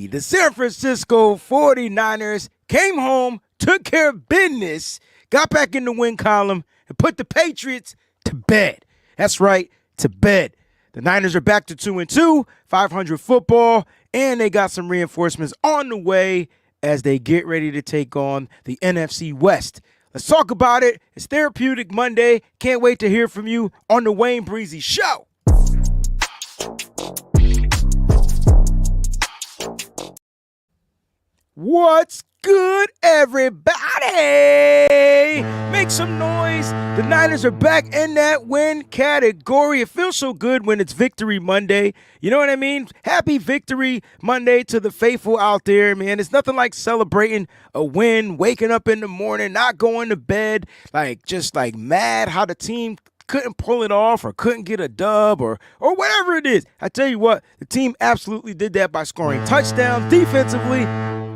The San Francisco 49ers came home, took care of business, got back in the win column, and put the Patriots to bed. That's right, to bed. The Niners are back to 2-2, 500 football, and they got some reinforcements on the way as they get ready to take on the NFC West. Let's talk about it. It's Therapeutic Monday. Can't wait to hear from you on the Wayne Breezie Show. What's good, everybody? Make some noise. The Niners are back in that win category. It feels so good when it's Victory Monday. You know what I mean? Happy Victory Monday to the faithful out there, man. It's nothing like celebrating a win, waking up in the morning, not going to bed, just mad how the team couldn't pull it off or couldn't get a dub or whatever it is. I tell you what, the team absolutely did that by scoring touchdowns defensively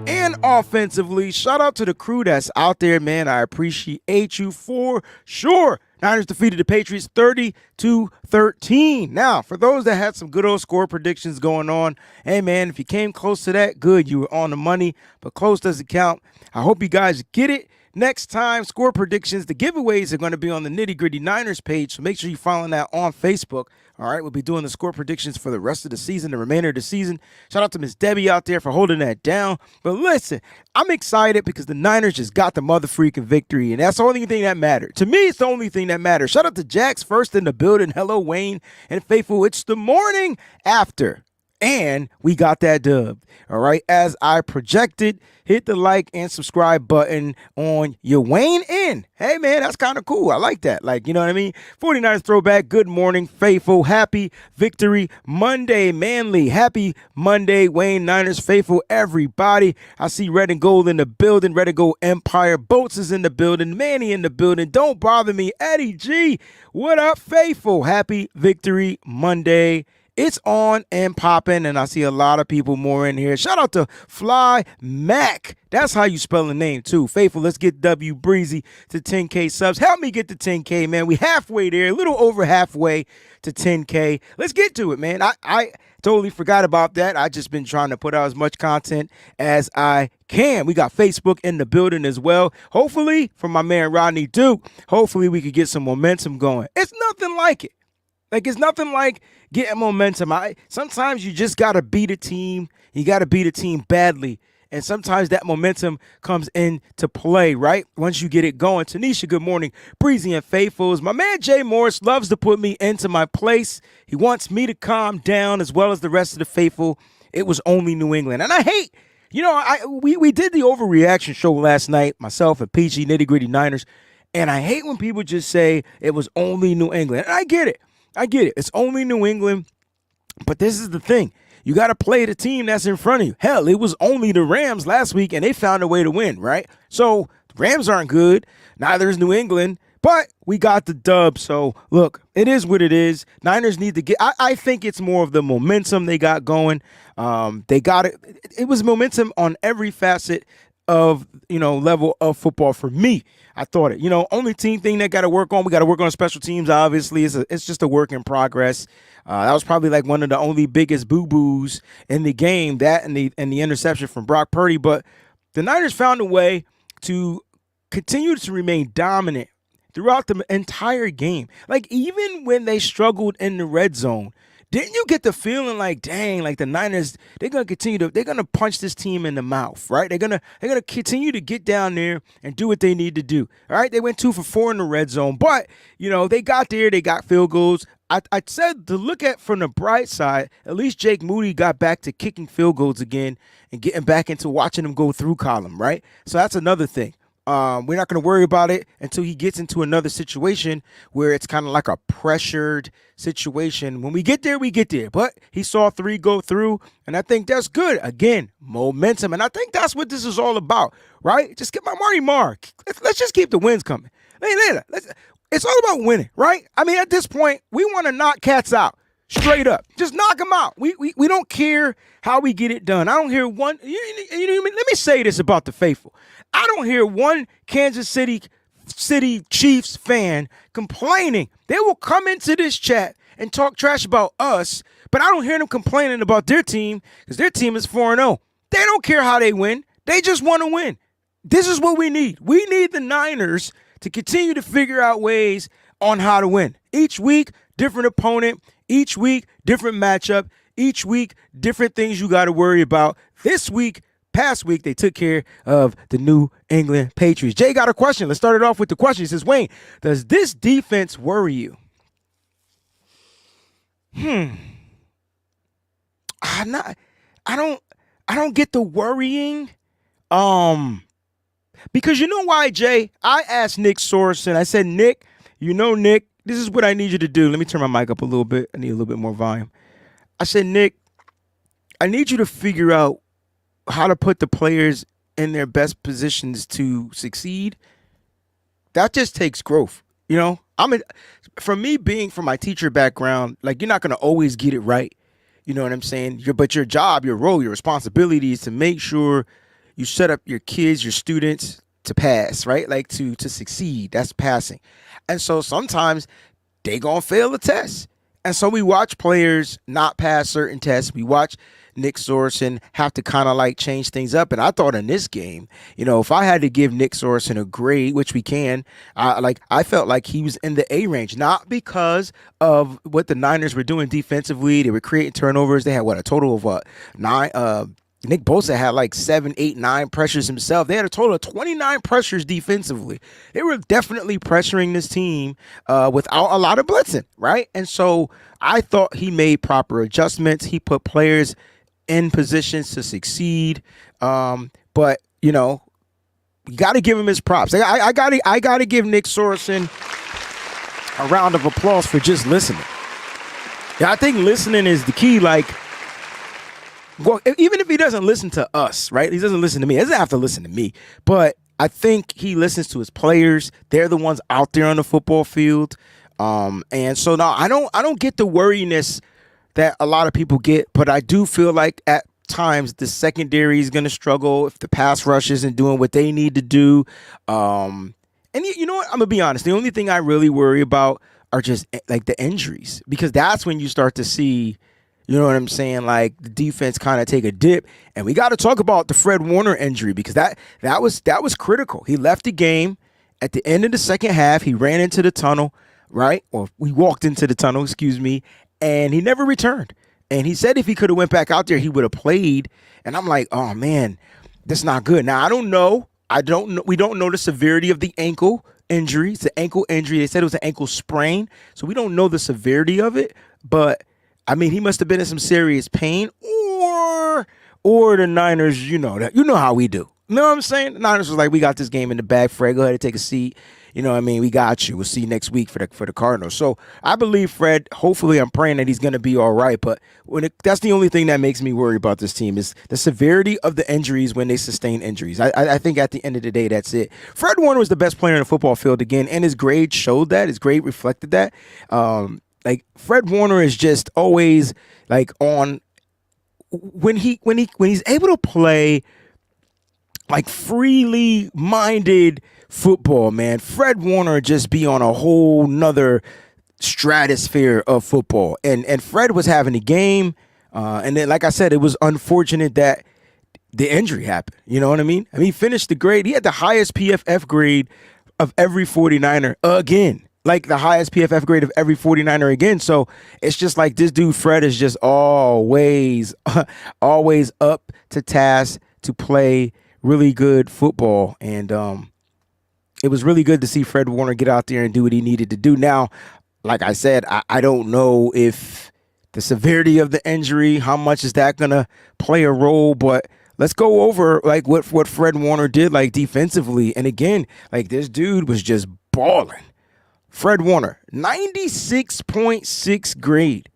and offensively. Shout out to the crew that's out there, man. I appreciate you for sure. Niners defeated the Patriots 30-13. Now, for those that had some good old score predictions going on, hey, man, if you came close to that, good. You were on the money, but close doesn't count. I hope you guys get it. Next time, score predictions, the giveaways are going to be on the Nitty Gritty Niners page, so make sure you follow that on Facebook. All right, we'll be doing the score predictions for the rest of the season, the remainder of the season. Shout out to Miss Debbie out there for holding that down. But listen, I'm excited because the Niners just got the mother freaking victory, and that's the only thing that mattered. To me, it's the only thing that matters. Shout out to Jax first in the building. Hello, Wayne and Faithful. It's the morning after. And we got that dub. All right. As I projected, hit the like and subscribe button on your Wayne in. Hey, man, that's kind of cool. I like that. You know what I mean? 49ers throwback. Good morning, faithful. Happy Victory Monday, Manly. Happy Monday, Wayne Niners faithful, everybody. I see Red and Gold in the building. Red and Gold Empire. Boats is in the building. Manny in the building. Don't bother me. Eddie G. What up, faithful? Happy Victory Monday. It's on and popping, and I see a lot of people more in here. Shout out to Fly Mac. That's how you spell the name, too. Faithful, let's get W Breezy to 10K subs. Help me get to 10K, man. We halfway there, a little over halfway to 10K. Let's get to it, man. I totally forgot about that. I just been trying to put out as much content as I can. We got Facebook in the building as well. Hopefully, from my man Rodney Duke, hopefully we could get some momentum going. It's nothing like it. It's nothing like getting momentum. Sometimes you just got to beat a team. You got to beat a team badly. And sometimes that momentum comes into play, right? Once you get it going. Tanisha, good morning. Breezy and Faithfuls. My man Jay Morris loves to put me into my place. He wants me to calm down as well as the rest of the faithful. It was only New England. And I hate, we did the overreaction show last night, myself and Peachy, Nitty Gritty Niners. And I hate when people just say it was only New England. And I get it. It's only New England, but this is the thing. You got to play the team that's in front of you. Hell, it was only the Rams last week, and they found a way to win, right? So the Rams aren't good. Neither is New England, but we got the dub. So, look, it is what it is. Niners need to get – I think it's more of the momentum they got going. They got it. It was momentum on every facet of, level of football for me. I thought it. Only team thing that got to work on. We got to work on special teams, obviously. It's just a work in progress. That was probably one of the only biggest boo-boos in the game, that and the interception from Brock Purdy. But the Niners found a way to continue to remain dominant throughout the entire game. Even when they struggled in the red zone, didn't you get the feeling dang, the Niners, they're going to punch this team in the mouth, right? They're going to continue to get down there and do what they need to do. All right. They went 2 for 4 in the red zone, but they got there, they got field goals. I said to look at from the bright side, at least Jake Moody got back to kicking field goals again and getting back into watching them go through column, right? So that's another thing. We're not going to worry about it until he gets into another situation where it's kind of like a pressured situation. When we get there, we get there. But he saw 3 go through, and I think that's good. Again, momentum. And I think that's what this is all about, right? Just get my Marty Mark. Let's just keep the wins coming. It's all about winning, right? I mean, at this point, we want to knock cats out. Straight up. Just knock them out. We don't care how we get it done. I don't hear one. Let me say this about the faithful. I don't hear one Kansas City Chiefs fan complaining. They will come into this chat and talk trash about us, but I don't hear them complaining about their team because their team is 4-0. They don't care how they win. They just want to win. This is what we need. We need the Niners to continue to figure out ways on how to win. Each week, different opponent. Each week, different matchup. Each week, different things you got to worry about. This week, past week, they took care of the New England Patriots. Jay got a question. Let's start it off with the question. He says, Wayne, does this defense worry you? I don't get the worrying. Because you know why, Jay? I asked Nick Sorensen. I said, Nick, Nick, this is what I need you to do. Let me turn my mic up a little bit. I need a little bit more volume. I said, Nick, I need you to figure out how to put the players in their best positions to succeed. That just takes growth. For me being from my teacher background, like, you're not going to always get it right. You know what I'm saying? But your job, your role, your responsibility is to make sure you set up your kids, your students to pass, right? Like to succeed. That's passing. And so sometimes they gonna fail a test. And so we watch players not pass certain tests. We watch Nick Sorensen have to kind of like change things up. And I thought in this game, if I had to give Nick Sorensen a grade, which we can, I felt like he was in the A range, not because of what the Niners were doing defensively. They were creating turnovers. They had a total of nine. Nick Bosa had like 7, 8, 9 pressures himself. They had a total of 29 pressures defensively. They were definitely pressuring this team without a lot of blitzing, right? And so I thought he made proper adjustments. He put players in positions to succeed. But you got to give him his props. I got to give Nick Sorensen a round of applause for just listening. Yeah, I think listening is the key. Well, even if he doesn't listen to us, right? He doesn't listen to me. He doesn't have to listen to me. But I think he listens to his players. They're the ones out there on the football field. And so now I don't get the worriness that a lot of people get, but I do feel like at times the secondary is going to struggle if the pass rush isn't doing what they need to do. And you know what? I'm going to be honest. The only thing I really worry about are just like the injuries, because that's when you start to see, you know what I'm saying, like the defense kind of take a dip. And we got to talk about the Fred Warner injury, because that was critical. He left the game at the end of the second half. He ran into the tunnel, right? Or we walked into the tunnel, excuse me, and he never returned. And he said if he could have went back out there, he would have played. And I'm like, oh man, that's not good. Now I don't know. We don't know the severity of the ankle injury. It's an ankle injury. They said it was an ankle sprain, so we don't know the severity of it. But I mean, he must have been in some serious pain, or the Niners, you know how we do. You know what I'm saying? The Niners was like, we got this game in the bag, Fred. Go ahead and take a seat. You know what I mean? We got you. We'll see you next week for the Cardinals. So I believe Fred, hopefully I'm praying that he's going to be all right. But that's the only thing that makes me worry about this team is the severity of the injuries when they sustain injuries. I think at the end of the day, that's it. Fred Warner was the best player on the football field again, and his grade showed that. His grade reflected that. Like Fred Warner is just always like on when he's able to play like freely minded football, man. Fred Warner just be on a whole nother stratosphere of football. And Fred was having a game. And then, like I said, it was unfortunate that the injury happened. You know what I mean? He finished the grade. He had the highest PFF grade of every 49er again. Like the highest PFF grade of every 49er again. So it's just like this dude, Fred, is just always up to task to play really good football. And it was really good to see Fred Warner get out there and do what he needed to do. Now, like I said, I don't know if the severity of the injury, how much is that going to play a role, but let's go over like what Fred Warner did like defensively. And again, like this dude was just balling. Fred Warner, 96.6 grade.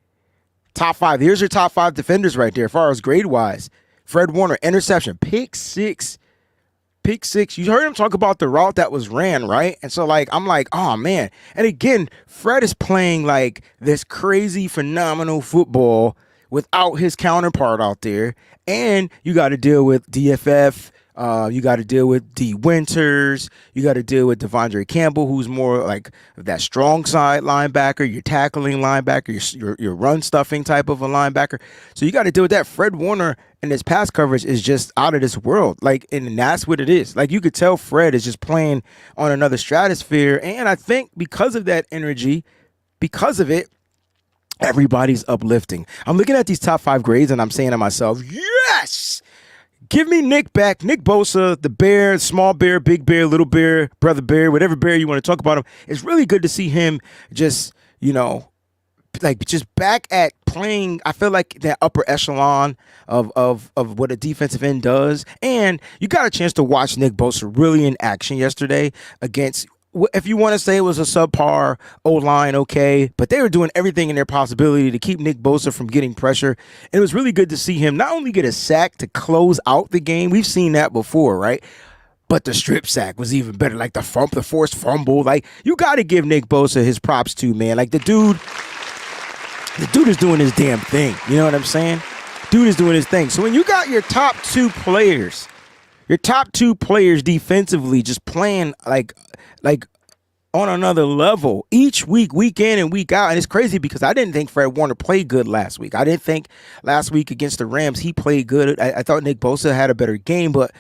Top 5. Here's your top 5 defenders right there as far as grade-wise. Fred Warner, interception, pick six. You heard him talk about the route that was ran, right? And so, like, I'm like, oh, man. And again, Fred is playing, like, this crazy, phenomenal football without his counterpart out there. And you got to deal with DFF. You got to deal with D. Winters. You got to deal with Devondre Campbell, who's more like that strong side linebacker, your tackling linebacker, your run stuffing type of a linebacker. So you got to deal with that. Fred Warner and his pass coverage is just out of this world. Like, and that's what it is. Like, you could tell Fred is just playing on another stratosphere. And I think because of that energy, because of it, everybody's uplifting. I'm looking at these top 5 grades and I'm saying to myself, yes, give me Nick back. Nick Bosa, the bear, small bear, big bear, little bear, brother bear, whatever bear you want to talk about him. It's really good to see him just, like just back at playing. I feel like that upper echelon of what a defensive end does. And you got a chance to watch Nick Bosa really in action yesterday against, if you want to say it was a subpar O-line, okay, but they were doing everything in their possibility to keep Nick Bosa from getting pressure. And it was really good to see him not only get a sack to close out the game, we've seen that before, right? But the strip sack was even better, like the forced fumble. Like, you got to give Nick Bosa his props too, man. Like, the dude is doing his damn thing. You know what I'm saying? Dude is doing his thing. So when you got your top two players defensively just playing like on another level each week in and week out. And it's crazy because I didn't think Fred Warner played good last week. I didn't think last week against the Rams he played good. I thought Nick Bosa had a better game, but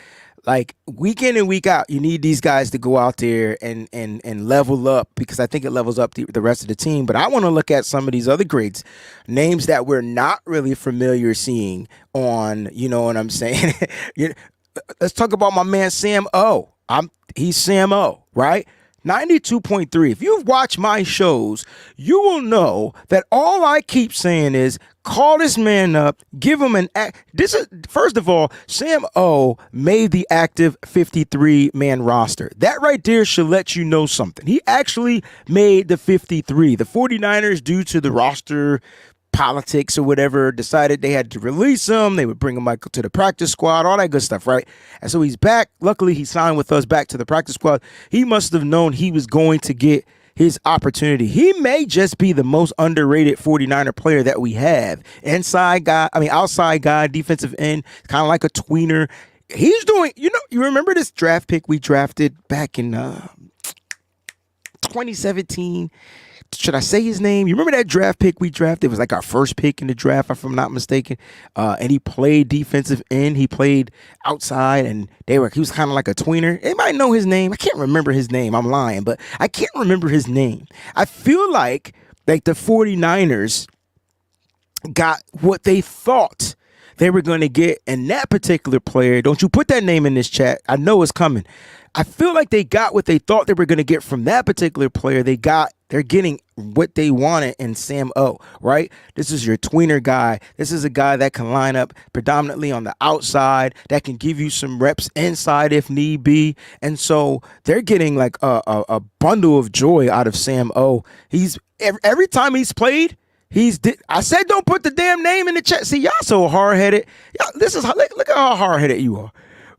like week in and week out, you need these guys to go out there and level up, because I think it levels up the rest of the team. But I want to look at some of these other grades, names that we're not really familiar seeing on, you know what I'm saying? Let's talk about my man Sam O. He's Sam O, right? 92.3. If you've watched my shows, you will know that all I keep saying is call this man up, give him an act. First of all, Sam O made the active 53-man roster. That right there should let you know something. He actually made the 53. The 49ers, due to the roster politics or whatever, decided they had to release him. They would bring him back to the practice squad, all that good stuff, right? And so he's back. Luckily, he signed with us back to the practice squad. He must have known he was going to get his opportunity. He may just be the most underrated 49er player that we have. Outside guy, defensive end, kind of like a tweener. He's doing, you remember this draft pick we drafted back in 2017? Should I say his name? You remember that draft pick we drafted? It was like our first pick in the draft, if I'm not mistaken. And he played defensive end. He played outside, and he was kind of like a tweener. Anybody know his name? I can't remember his name. I'm lying, but I can't remember his name. I feel like the 49ers got what they thought they were going to get in that particular player. Don't you put that name in this chat. I know it's coming. I feel like they got what they thought they were going to get from that particular player. They're getting what they wanted in Sam O, right? This is your tweener guy. This is a guy that can line up predominantly on the outside, that can give you some reps inside if need be. And so they're getting like a bundle of joy out of Sam O. Every time he's played, I said don't put the damn name in the chat. See, y'all so hard-headed. Look at how hard-headed you are.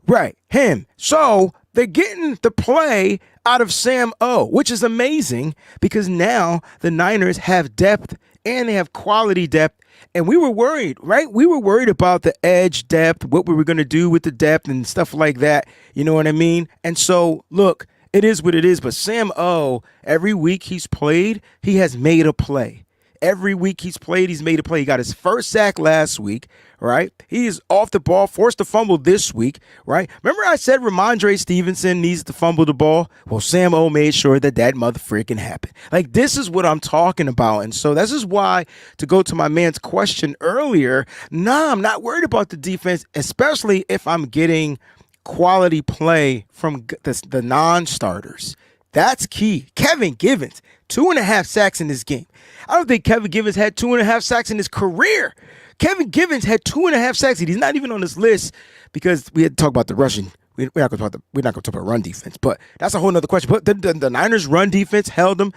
Right, him. So they're getting the play out of Sam O, which is amazing, because now the Niners have depth and they have quality depth. And we were worried, right? We were worried about the edge depth, what we were going to do with the depth and stuff like that. You know what I mean? And so, look, it is what it is. But Sam O, every week he's played, he has made a play. Every week he's played, he's made a play. He got his first sack last week, right? He is off the ball, forced to fumble this week, right? Remember I said Ramondre Stevenson needs to fumble the ball? Well, Sam O made sure that mother freaking happened. Like, this is what I'm talking about. And so this is why, to go to my man's question earlier, I'm not worried about the defense, especially if I'm getting quality play from the non-starters. That's key. Kevin Givens, 2.5 sacks in this game. I don't think Kevin Givens had 2.5 sacks in his career. Kevin Givens had 2.5 sacks. He's not even on this list because we had to talk about the rushing. We're not going to talk about run defense, but that's a whole nother question. But the Niners' run defense held them.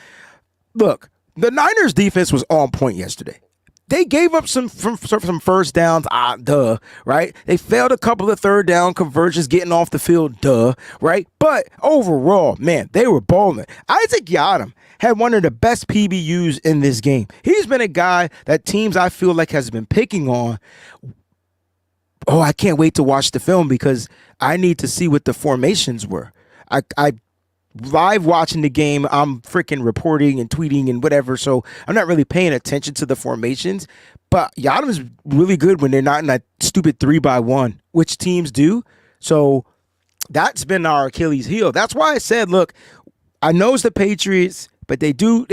Look, the Niners' defense was on point yesterday. They gave up some first downs, right? They failed a couple of third down conversions getting off the field, right? But overall, man, they were balling. Isaac Yiadom had one of the best PBUs in this game. He's been a guy that teams, I feel like, has been picking on. Oh, I can't wait to watch the film because I need to see what the formations were. live watching the game. I'm freaking reporting and tweeting and whatever, so I'm not really paying attention to the formations. But Yadam's really good when they're not in that stupid 3-by-1, which teams do. So that's been our Achilles heel. That's why I said, look, I know it's the Patriots, but they do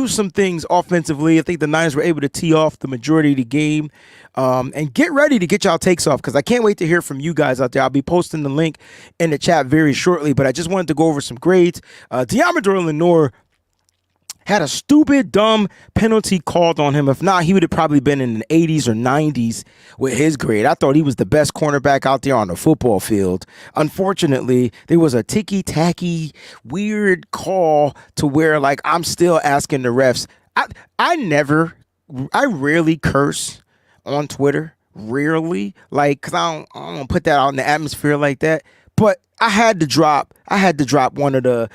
some things offensively. I think the Niners were able to tee off the majority of the game. And get ready to get y'all takes off, because I can't wait to hear from you guys out there. I'll be posting the link in the chat very shortly, but I just wanted to go over some grades. Deommodore Lenoir had a stupid, dumb penalty called on him. If not, he would have probably been in the 80s or 90s with his grade. I thought he was the best cornerback out there on the football field. Unfortunately, there was a ticky-tacky, weird call to where, like, I'm still asking the refs. I rarely curse on Twitter. Rarely. Like, because I don't put that out in the atmosphere like that. But I had to drop one of the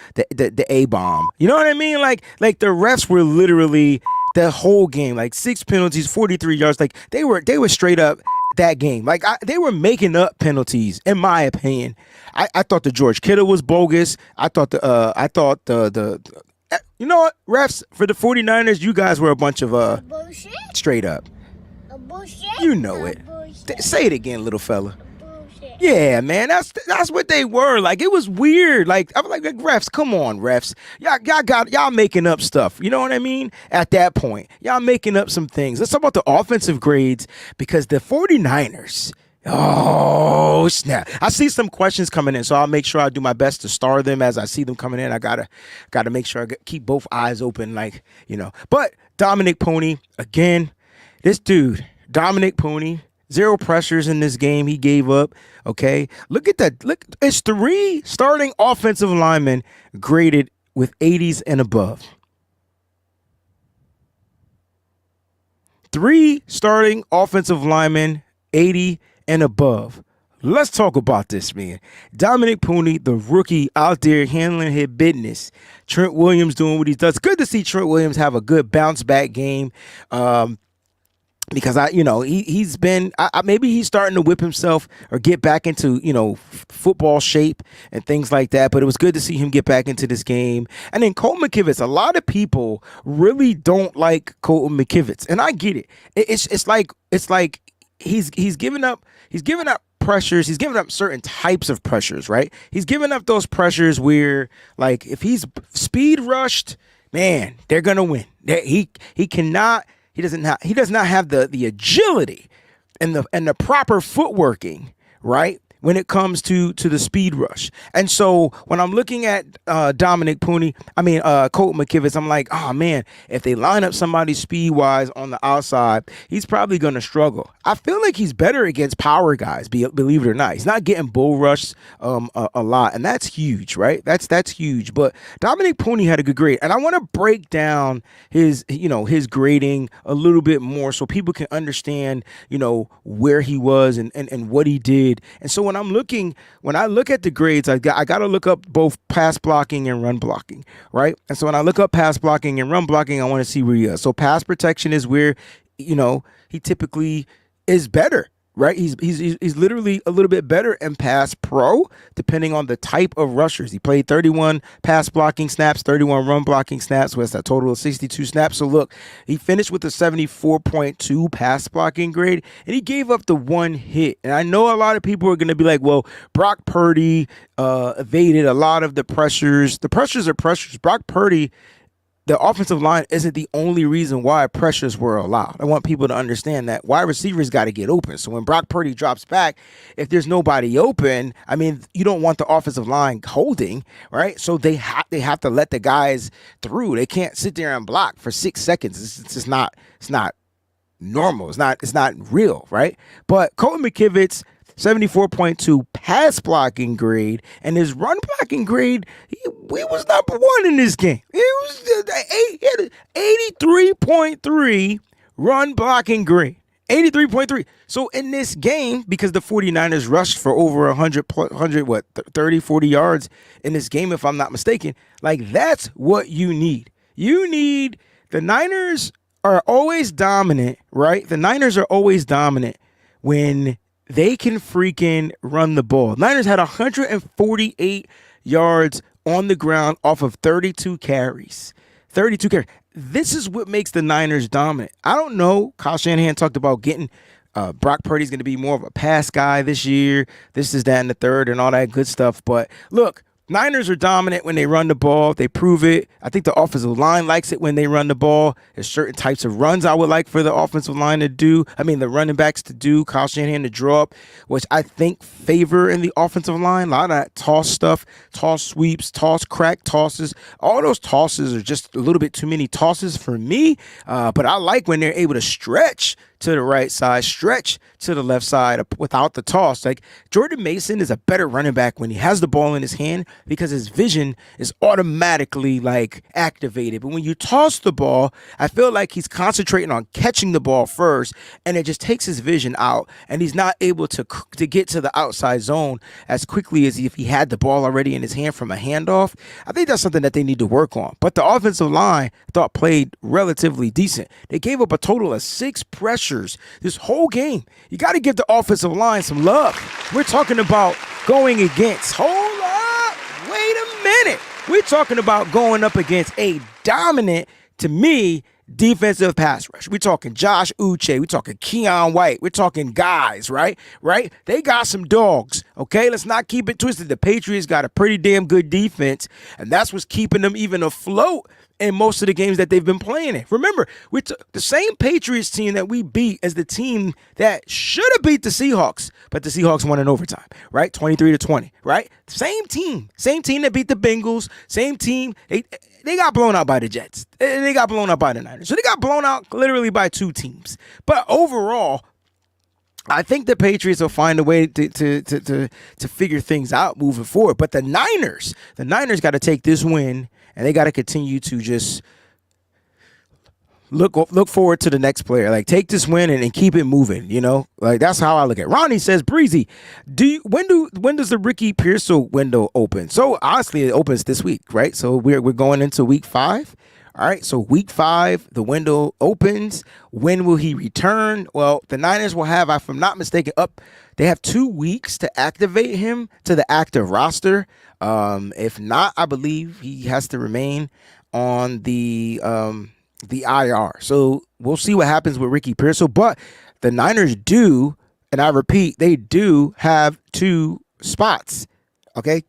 A-bomb. You know what I mean? Like the refs were literally the whole game, like 6 penalties, 43 yards. Like they were straight up that game. Like they were making up penalties, in my opinion. I thought the George Kittle was bogus. I thought the you know what, refs, for the 49ers, you guys were a bunch of bullshit. Straight up. Bullshit. You know it. Say it again, little fella. Bullshit. Yeah, man, that's what they were. Like, it was weird. Like, I'm like, refs, come on, refs. Y'all making up stuff. You know what I mean? At that point, y'all making up some things. Let's talk about the offensive grades, because the 49ers, oh, snap. I see some questions coming in, so I'll make sure I do my best to star them as I see them coming in. I gotta make sure I keep both eyes open, like, you know. But Dominic Pony, again, this dude, Dominic Pony, 0 pressures in this game he gave up, okay? Look at that. Look, it's 3 starting offensive linemen graded with 80s and above. 3 starting offensive linemen, 80 and above. Let's talk about this, man. Dominic Pony, the rookie, out there handling his business. Trent Williams doing what he does. Good to see Trent Williams have a good bounce back game. Because he's been maybe he's starting to whip himself or get back into football shape and things like that. But it was good to see him get back into this game. And then Colton McKivitz, a lot of people really don't like Colton McKivitz, and I get it. It's like he's giving up pressures. He's giving up certain types of pressures, right? He's giving up those pressures where, like, if he's speed rushed, man, they're gonna win. He does not have the agility and the proper footworking, right, when it comes to the speed rush. And so when I'm looking at Colton McKivitz, I'm like, oh man, if they line up somebody speed wise on the outside, he's probably going to struggle. I feel like he's better against power guys, believe it or not. He's not getting bull rushed a lot, and that's huge, right? That's huge. But Dominic Pony had a good grade, and I want to break down his grading a little bit more so people can understand where he was and what he did. And so when I look at the grades, I got to look up both pass blocking and run blocking, right? And so when I look up pass blocking and run blocking, I want to see where he is. So pass protection is where he typically is better, right? He's literally a little bit better in pass pro, depending on the type of rushers. He played 31 pass blocking snaps, 31 run blocking snaps, so that's a total of 62 snaps. So look, he finished with a 74.2 pass blocking grade, and he gave up the 1 hit. And I know a lot of people are going to be like, well, Brock Purdy evaded a lot of the pressures. The pressures are pressures. Brock Purdy, the offensive line isn't the only reason why pressures were allowed. I want people to understand that wide receivers got to get open. So when Brock Purdy drops back, if there's nobody open, I mean, you don't want the offensive line holding, right? So they have to let the guys through. They can't sit there and block for 6 seconds. It's just not normal. It's not real, right? But Colton McKivitz, 74.2 pass blocking grade, and his run blocking grade, he was number 1 in this game. He had 83.3 run blocking grade. 83.3. So in this game, because the 49ers rushed for over 30, 40 yards in this game, if I'm not mistaken, like, that's what you need. The Niners are always dominant, right? The Niners are always dominant when they can freaking run the ball. Niners had 148 yards on the ground off of 32 carries. 32 carries. This is what makes the Niners dominant. I don't know. Kyle Shanahan talked about getting Brock Purdy's going to be more of a pass guy this year. This is that and the third and all that good stuff. But look, Niners are dominant when they run the ball. They prove it. I think the offensive line likes it when they run the ball. There's certain types of runs I would like for the offensive line to do. I mean, the running backs to do. Kyle Shanahan to draw up, which I think favor in the offensive line. A lot of that toss stuff, toss sweeps, toss crack tosses. All those tosses are just a little bit too many tosses for me. But I like when they're able to stretch to the right side, stretch to the left side without the toss. Like Jordan Mason is a better running back when he has the ball in his hand because his vision is automatically like activated. But when you toss the ball, I feel like he's concentrating on catching the ball first, and it just takes his vision out, and he's not able to get to the outside zone as quickly as if he had the ball already in his hand from a handoff. I think that's something that they need to work on. But the offensive line, I thought, played relatively decent. They gave up a total of 6 pressures this whole game. You got to give the offensive line some love. We're talking about going against, hold up, wait a minute. We're talking about going up against a dominant, to me, defensive pass rush. We're talking Josh Uche. We're talking Keon White. We're talking guys, right? They got some dogs, okay? Let's not keep it twisted. The Patriots got a pretty damn good defense, and that's what's keeping them even afloat in most of the games that they've been playing in. Remember, the same Patriots team that we beat as the team that should have beat the Seahawks, but the Seahawks won in overtime, right? 23-20, right? Same team that beat the Bengals, same team. They got blown out by the Jets. They got blown out by the Niners. So they got blown out literally by 2 teams. But overall, I think the Patriots will find a way to figure things out moving forward. But the Niners got to take this win, and they got to continue to just look forward to the next player. Like, take this win and keep it moving, you know? Like, that's how I look at it. Ronnie says, Breezy, when does the Ricky Pearsall window open? So, honestly, it opens this week, right? So, we're going into week 5. All right, so week 5, the window opens. When will he return? Well, the Niners will have, if I'm not mistaken, they have 2 weeks to activate him to the active roster. If not, I believe he has to remain on the IR. So we'll see what happens with Ricky Pearsall. But the Niners do, and I repeat, they do have 2 spots. Okay?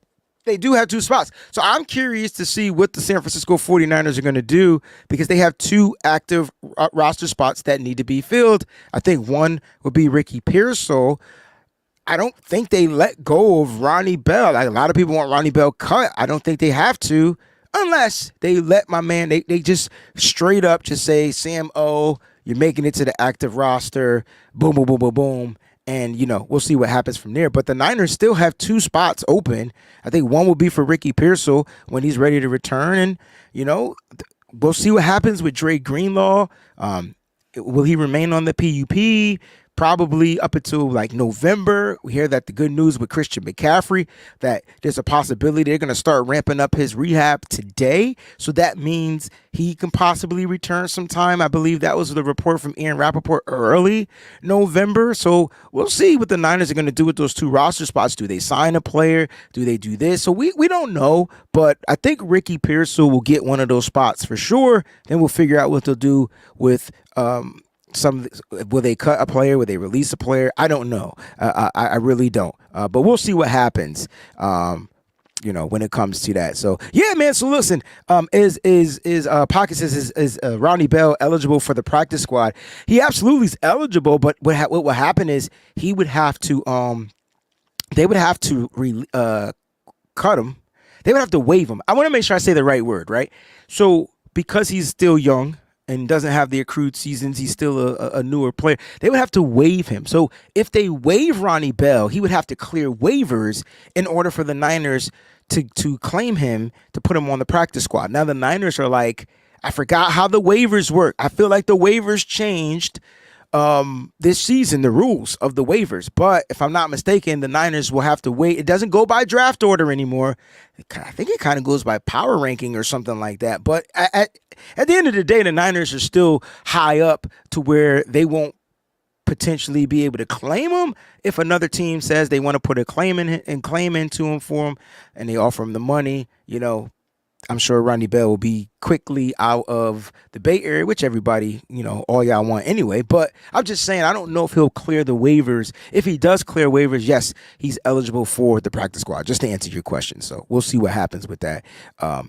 They do have 2 spots. So I'm curious to see what the San Francisco 49ers are going to do because they have 2 active roster spots that need to be filled. I think one would be Ricky Pearsall. I don't think they let go of Ronnie Bell. Like, a lot of people want Ronnie Bell cut. I don't think they have to unless they let my man, they just straight up just say, Sam O, you're making it to the active roster. Boom, boom, boom, boom, boom. And, we'll see what happens from there. But the Niners still have 2 spots open. I think one will be for Ricky Pearsall when he's ready to return. And, we'll see what happens with Dre Greenlaw. Will he remain on the PUP? Probably up until like November. We hear that the good news with Christian McCaffrey, that there's a possibility they're going to start ramping up his rehab today. So that means he can possibly return sometime. I believe that was the report from Ian Rappaport early November. So we'll see what the Niners are going to do with those 2 roster spots. Do they sign a player? Do they do this? So we don't know, but I think Ricky Pearsall will get one of those spots for sure. Then we'll figure out what they'll do with will they cut a player? Will they release a player? I don't know. I really don't. But we'll see what happens. When it comes to that. So yeah, man. So listen, is Pocket says is Ronnie Bell eligible for the practice squad? He absolutely is eligible. But what will happen is he would have to they would have to cut him. They would have to waive him. I want to make sure I say the right word, right? So because he's still young and doesn't have the accrued seasons, he's still a newer player, they would have to waive him. So if they waive Ronnie Bell, he would have to clear waivers in order for the Niners to claim him, to put him on the practice squad. Now the Niners are like, I forgot how the waivers work. I feel like the waivers changed this season, the rules of the waivers. But if I'm not mistaken, the Niners will have to wait. It doesn't go by draft order anymore. I think it kind of goes by power ranking or something like that. But at the end of the day, the Niners are still high up to where they won't potentially be able to claim him if another team says they want to put a claim in and claim into him for him, and they offer him the money. I'm sure Ronnie Bell will be quickly out of the Bay Area, which everybody, all y'all want anyway. But I'm just saying, I don't know if he'll clear the waivers. If he does clear waivers, yes, he's eligible for the practice squad, just to answer your question. So we'll see what happens with that.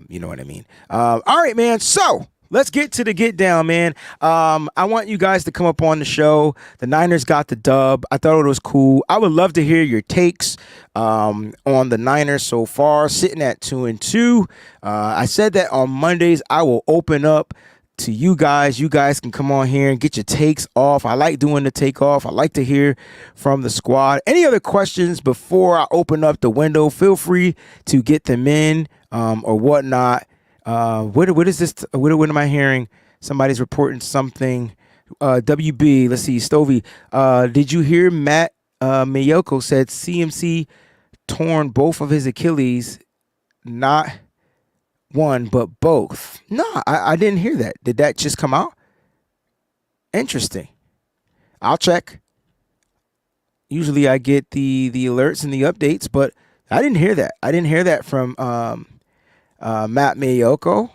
You know what I mean? All right, man. So let's get to the get down, man. I want you guys to come up on the show. The Niners got the dub. I thought it was cool. I would love to hear your takes on the Niners so far, sitting at 2-2. I said that on Mondays I will open up to you guys. You guys can come on here and get your takes off. I like doing the takeoff. I like to hear from the squad. Any other questions before I open up the window? Feel free to get them in or whatnot. What is this? What am I hearing? Somebody's reporting something. WB, let's see, Stovey. Did you hear Matt Mayoko said CMC torn both of his Achilles, not one, but both? No, I didn't hear that. Did that just come out? Interesting. I'll check. Usually I get the alerts and the updates, but I didn't hear that. I didn't hear that from Matt Mayoko,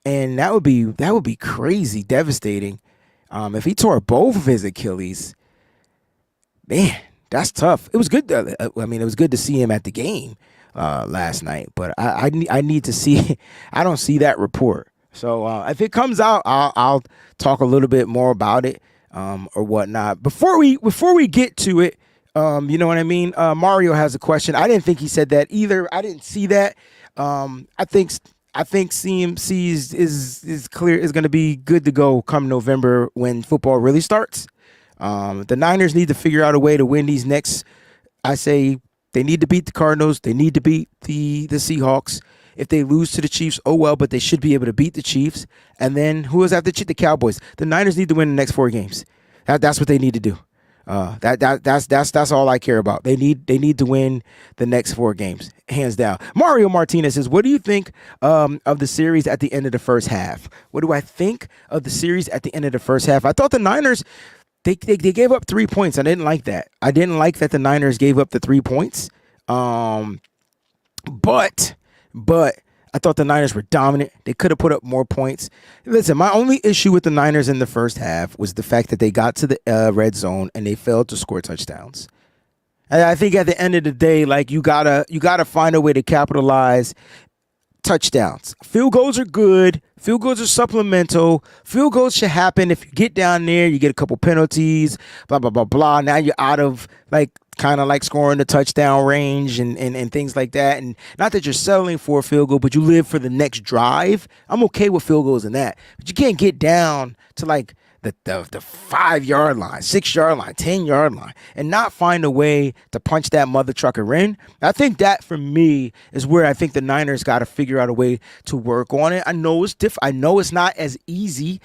and that would be crazy, devastating. If he tore both of his Achilles, man, that's tough. It was good. It was good to see him at the game last night, but I need to see. I don't see that report. So if it comes out, I'll talk a little bit more about it or whatnot. Before we get to it, you know what I mean? Mario has a question. I didn't think he said that either. I didn't see that. I think CMC is clear, is going to be good to go come November when football really starts. The Niners need to figure out a way to win these next. I say they need to beat the Cardinals. They need to beat the Seahawks. If they lose to the Chiefs, oh well, but they should be able to beat the Chiefs. And then who is after the Cowboys? The Niners need to win the next 4 games. That's what they need to do. That's all I care about. They need to win the next 4 games, hands down. Mario Martinez says, "What do you think of the series at the end of the first half?" What do I think of the series at the end of the first half? I thought the Niners they gave up 3 points. I didn't like that. I didn't like that the Niners gave up the 3 points. But I thought the Niners were dominant. They could have put up more points. Listen, my only issue with the Niners in the first half was the fact that they got to the red zone and they failed to score touchdowns. And I think at the end of the day, like you gotta find a way to capitalize touchdowns. Field goals are good. Field goals are supplemental. Field goals should happen if you get down there, you get a couple penalties, blah, blah, blah, blah. Now you're out of kind of like scoring the touchdown range and things like that. And not that you're settling for a field goal, but you live for the next drive. I'm okay with field goals and that. But you can't get down to like the 5-yard line, 6-yard line, 10-yard line, and not find a way to punch that mother trucker in. I think that for me is where I think the Niners got to figure out a way to work on it. I know it's I know it's not as easy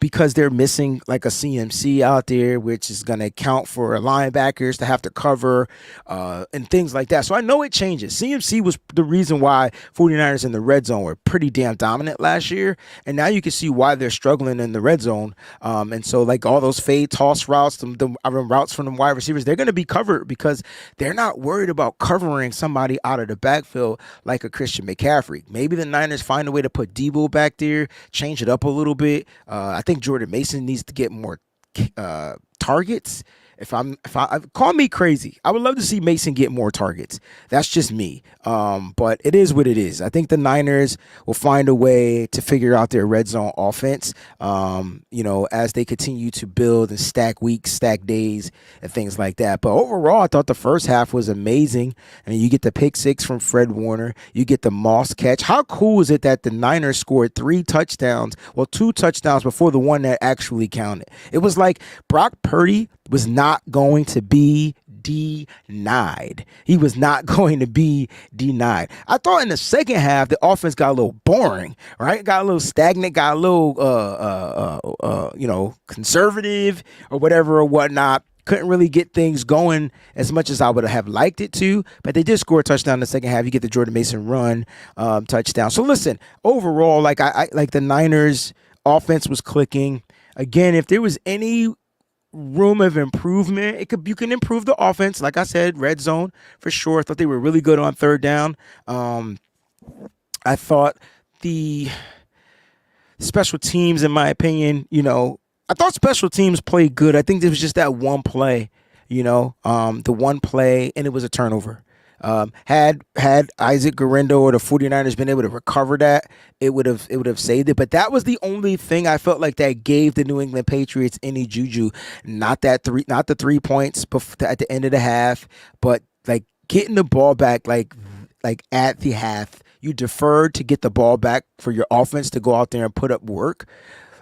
because they're missing like a CMC out there, which is going to account for linebackers to have to cover and things like that. So I know it changes. CMC was the reason why 49ers in the red zone were pretty damn dominant last year, and now you can see why they're struggling in the red zone. And so like all those fade toss routes, the routes from the wide receivers, they're going to be covered because they're not worried about covering somebody out of the backfield like a Christian McCaffrey. Maybe the Niners find a way to put Debo back there, change it up a little bit. I think Jordan Mason needs to get more targets. If I call me crazy, I would love to see Mason get more targets. That's just me. But it is what it is. I think the Niners will find a way to figure out their red zone offense, as they continue to build and stack weeks, stack days, and things like that. But overall, I thought the first half was amazing. I mean, you get the pick 6 from Fred Warner. You get the Moss catch. How cool is it that the Niners scored 2 touchdowns before the one that actually counted? It was like Brock Purdy was not going to be denied. He was not going to be denied. I thought in the second half, the offense got a little boring, right? Got a little stagnant, got a little, conservative or whatever or whatnot. Couldn't really get things going as much as I would have liked it to, but they did score a touchdown in the second half. You get the Jordan Mason run touchdown. So listen, overall, I like the Niners offense was clicking. Again, if there was any room of improvement. You can improve the offense. Like I said, red zone for sure. I thought they were really good on third down. I thought the special teams, in my opinion, I thought special teams played good. I think there was just that one play, the one play, and it was a turnover. Had Isaac Guerrero or the 49ers been able to recover that, it would have saved it. But that was the only thing I felt like that gave the New England Patriots any juju. Not the 3 points at the end of the half, but like getting the ball back like at the half. You deferred to get the ball back for your offense to go out there and put up work,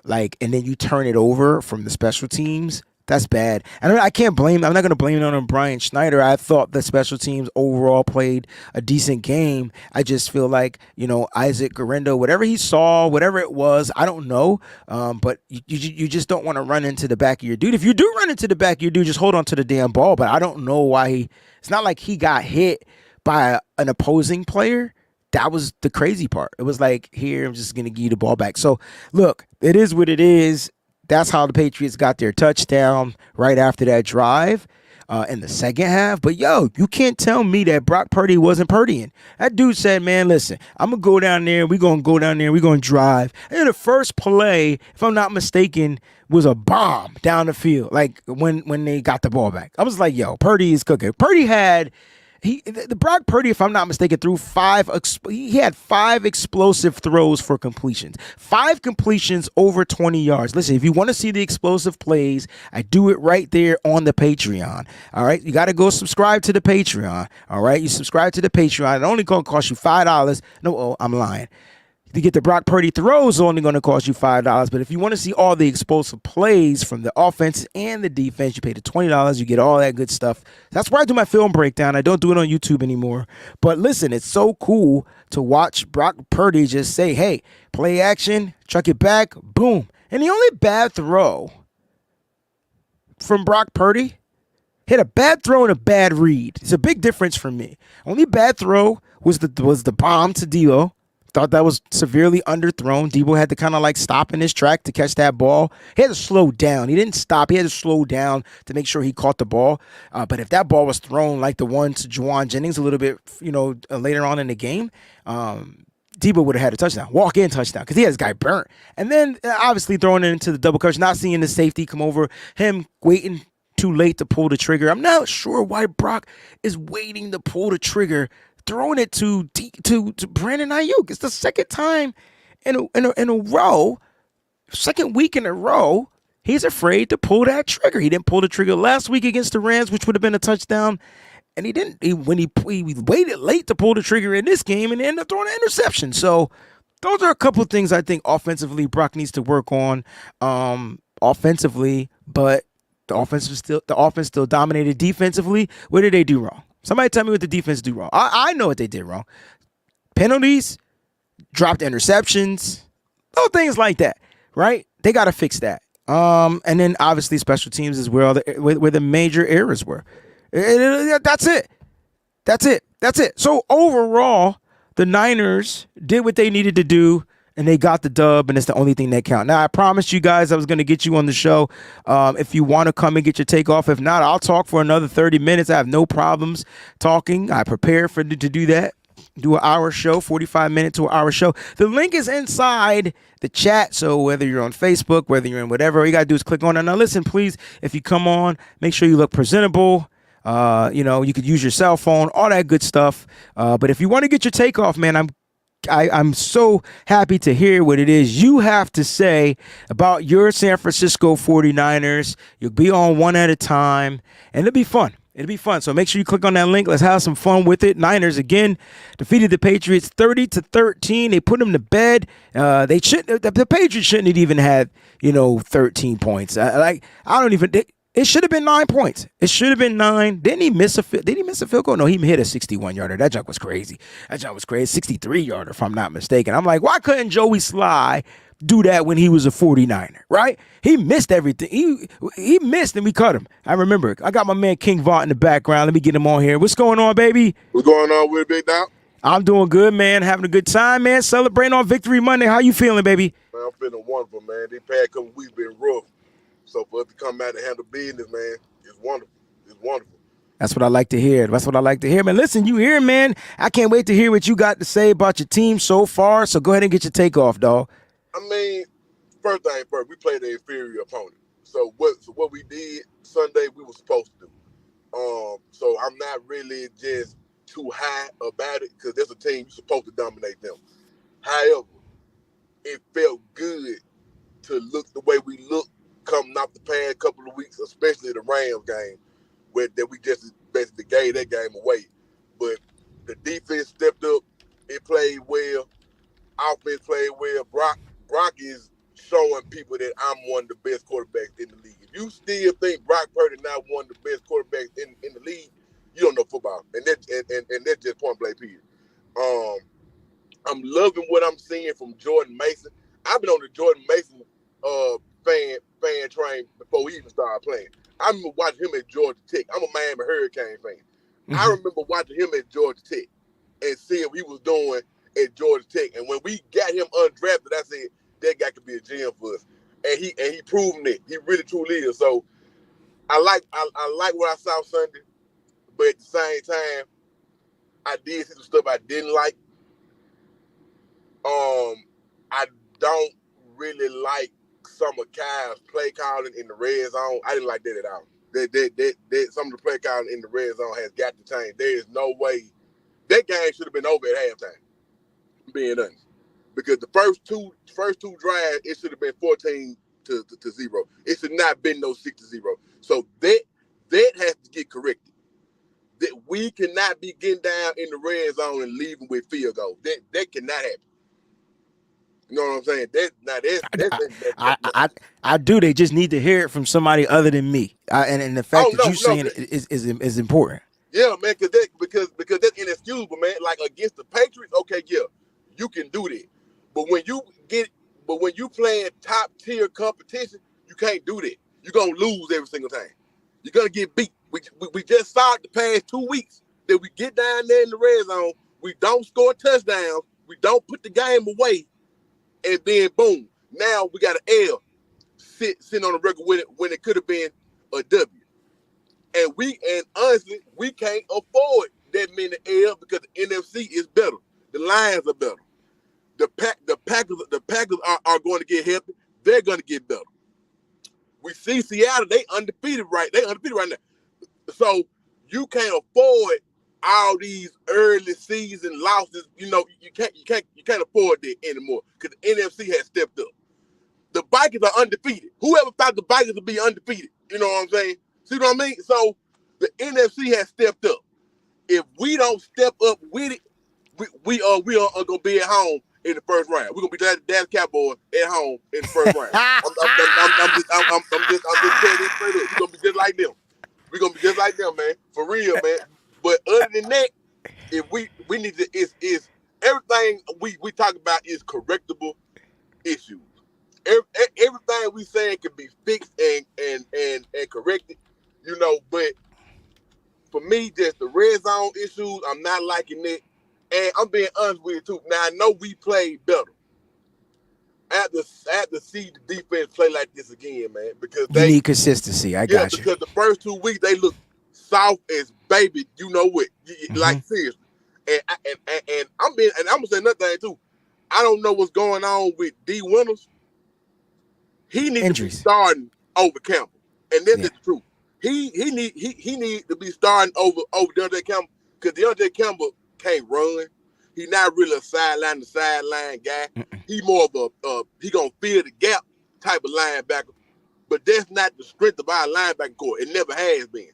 and then you turn it over from the special teams. That's bad. And I can't blame. I'm not going to blame it on Brian Schneider. I thought the special teams overall played a decent game. I just feel like Isaac Guerrero, whatever he saw, whatever it was, I don't know. But you just don't want to run into the back of your dude. If you do run into the back of your dude, just hold on to the damn ball. But I don't know why it's not like he got hit by an opposing player. That was the crazy part. It was like, here, I'm just going to give you the ball back. So, look, it is what it is. That's how the Patriots got their touchdown right after that drive in the second half. But, you can't tell me that Brock Purdy wasn't Purdying. That dude said, man, listen, I'm going to go down there. We're going to go down there. We're going to drive. And the first play, if I'm not mistaken, was a bomb down the field, like when they got the ball back. I was like, Purdy is cooking. Purdy had... The Brock Purdy, if I'm not mistaken, threw he had 5 explosive throws for completions. 5 completions over 20 yards. Listen, if you want to see the explosive plays, I do it right there on the Patreon. All right, you got to go subscribe to the Patreon. All right, you subscribe to the Patreon. It only going to cost you $5. No, I'm lying. To get the Brock Purdy throws, only going to cost you $5. But if you want to see all the explosive plays from the offense and the defense, you pay the $20. You get all that good stuff. That's why I do my film breakdown. I don't do it on YouTube anymore. But listen, it's so cool to watch Brock Purdy just say, hey, play action, chuck it back, boom. And the only bad throw from Brock Purdy, hit a bad throw and a bad read. It's a big difference for me. Only bad throw was the bomb to Debo. Thought that was severely underthrown. Debo had to kind of stop in his track to catch that ball. He had to slow down. He didn't stop. He had to slow down to make sure he caught the ball. But if that ball was thrown like the one to Juwan Jennings a little bit, later on in the game, Debo would have had a touchdown, walk-in touchdown, because he had his guy burnt. And then obviously throwing it into the double coverage, not seeing the safety come over, him waiting too late to pull the trigger. I'm not sure why Brock is waiting to pull the trigger, throwing it to Brandon Ayuk. It's the second time in a row, second week in a row, he's afraid to pull that trigger. He didn't pull the trigger last week against the Rams, which would have been a touchdown, and he didn't. He waited late to pull the trigger in this game and ended up throwing an interception. So those are a couple of things I think offensively Brock needs to work on offensively, but the offense still dominated defensively. What did they do wrong? Somebody tell me what the defense do wrong. I know what they did wrong. Penalties, dropped interceptions, little things like that, right? They got to fix that. And then obviously special teams is where the major errors were. That's it. So overall, the Niners did what they needed to do, and they got the dub, and it's the only thing that counts. Now, I promised you guys I was going to get you on the show. If you want to come and get your take off. If not, I'll talk for another 30 minutes. I have no problems talking. I prepare to do that. Do an hour show, 45-minute to an hour show. The link is inside the chat, so whether you're on Facebook, whether you're in whatever, all you got to do is click on it. Now, listen, please, if you come on, make sure you look presentable. You could use your cell phone, all that good stuff. But if you want to get your take off, man, I'm so happy to hear what it is you have to say about your San Francisco 49ers. You'll be on one at a time, and it'll be fun. So make sure you click on that link. Let's have some fun with it. Niners, again, defeated the Patriots 30-13. They put them to bed. The Patriots shouldn't have even had, 13 points. It should have been 9 points. It should have been 9. Did he miss a field goal? No, he hit a 61-yarder. That junk was crazy. 63-yarder, if I'm not mistaken. I'm like, why couldn't Joey Sly do that when he was a 49er, right? He missed everything. He missed and we cut him. I remember. I got my man King Vaught in the background. Let me get him on here. What's going on, baby? What's going on with it, Big Doc? I'm doing good, man. Having a good time, man. Celebrating on Victory Monday. How you feeling, baby? Man, I'm feeling wonderful, man. These past couple weeks been rough. So for us to come out and handle business, man, it's wonderful. It's wonderful. That's what I like to hear. That's what I like to hear, man. Listen, you here, man. I can't wait to hear what you got to say about your team so far. So go ahead and get your take off, dog. I mean, first thing first, we played an inferior opponent. So what we did Sunday, we were supposed to do. So I'm not really just too high about it because there's a team you're supposed to dominate them. However, it felt good to look the way we looked coming off the past couple of weeks, especially the Rams game, where that we just basically gave that game away. But the defense stepped up. It played well. Offense played well. Brock is showing people that I'm one of the best quarterbacks in the league. If you still think Brock Purdy not one of the best quarterbacks in the league, you don't know football. And that's just point blank period. I'm loving what I'm seeing from Jordan Mason. I've been on the Jordan Mason fan train before he even started playing. I remember watching him at Georgia Tech. I'm a Miami Hurricane fan. Mm-hmm. I remember watching him at Georgia Tech and seeing what he was doing at Georgia Tech. And when we got him undrafted, I said, that guy could be a gem for us. And he proven it. He really truly is. So I like what I saw Sunday, but at the same time, I did see some stuff I didn't like. I don't really like some of Kyle's play calling in the red zone. I didn't like that at all. That some of the play calling in the red zone has got to change. There is no way that game should have been over at halftime. Being honest, because the first two drives, it should have been 14-0. It should not have been no 6-0. So that has to get corrected. That we cannot be getting down in the red zone and leaving with field goals. That cannot happen. You know what I'm saying? I do. They just need to hear it from somebody other than me. And the fact that you saying it is important. Yeah, man, because that's inexcusable, man. Like against the Patriots, okay, yeah, you can do that. But when you playing top tier competition, you can't do that. You're gonna lose every single time. You're gonna get beat. We just saw it the past 2 weeks that we get down there in the red zone, we don't score touchdowns, we don't put the game away, and then boom, now we got an L sitting on the record when it could have been a W. And honestly, we can't afford that many L because the NFC is better. The Lions are better. The Packers are going to get healthy. They're going to get better. We see Seattle, they undefeated right now. So you can't afford all these early season losses. You know, you can't afford that anymore because the NFC has stepped up. The Vikings are undefeated. Whoever thought the Vikings would be undefeated? You know what I'm saying? See what I mean? So the NFC has stepped up. If we don't step up with it, we are gonna be at home in the first round. We're gonna be the Dallas Cowboys at home in the first round. I'm just telling you straight up. We're gonna be just like them. We're gonna be just like them, man. For real, man. But other than that, if we need to is everything we talk about is correctable issues. Everything we saying can be fixed and corrected, you know. But for me, just the red zone issues, I'm not liking it. And I'm being honest with you too. Now I know we played better. I have to see the defense play like this again, man. Because you need consistency. I got you. Because the first 2 weeks they look soft as baby. You know what? Like seriously. And I'm gonna say another thing too. I don't know what's going on with D. Winters. He needs to be starting over Campbell, and that's the truth. He need to be starting over Deontay Campbell because Deontay Campbell can't run. He's not really a sideline to sideline guy. He more of a he gonna fill the gap type of linebacker, but that's not the strength of our linebacker core. It never has been.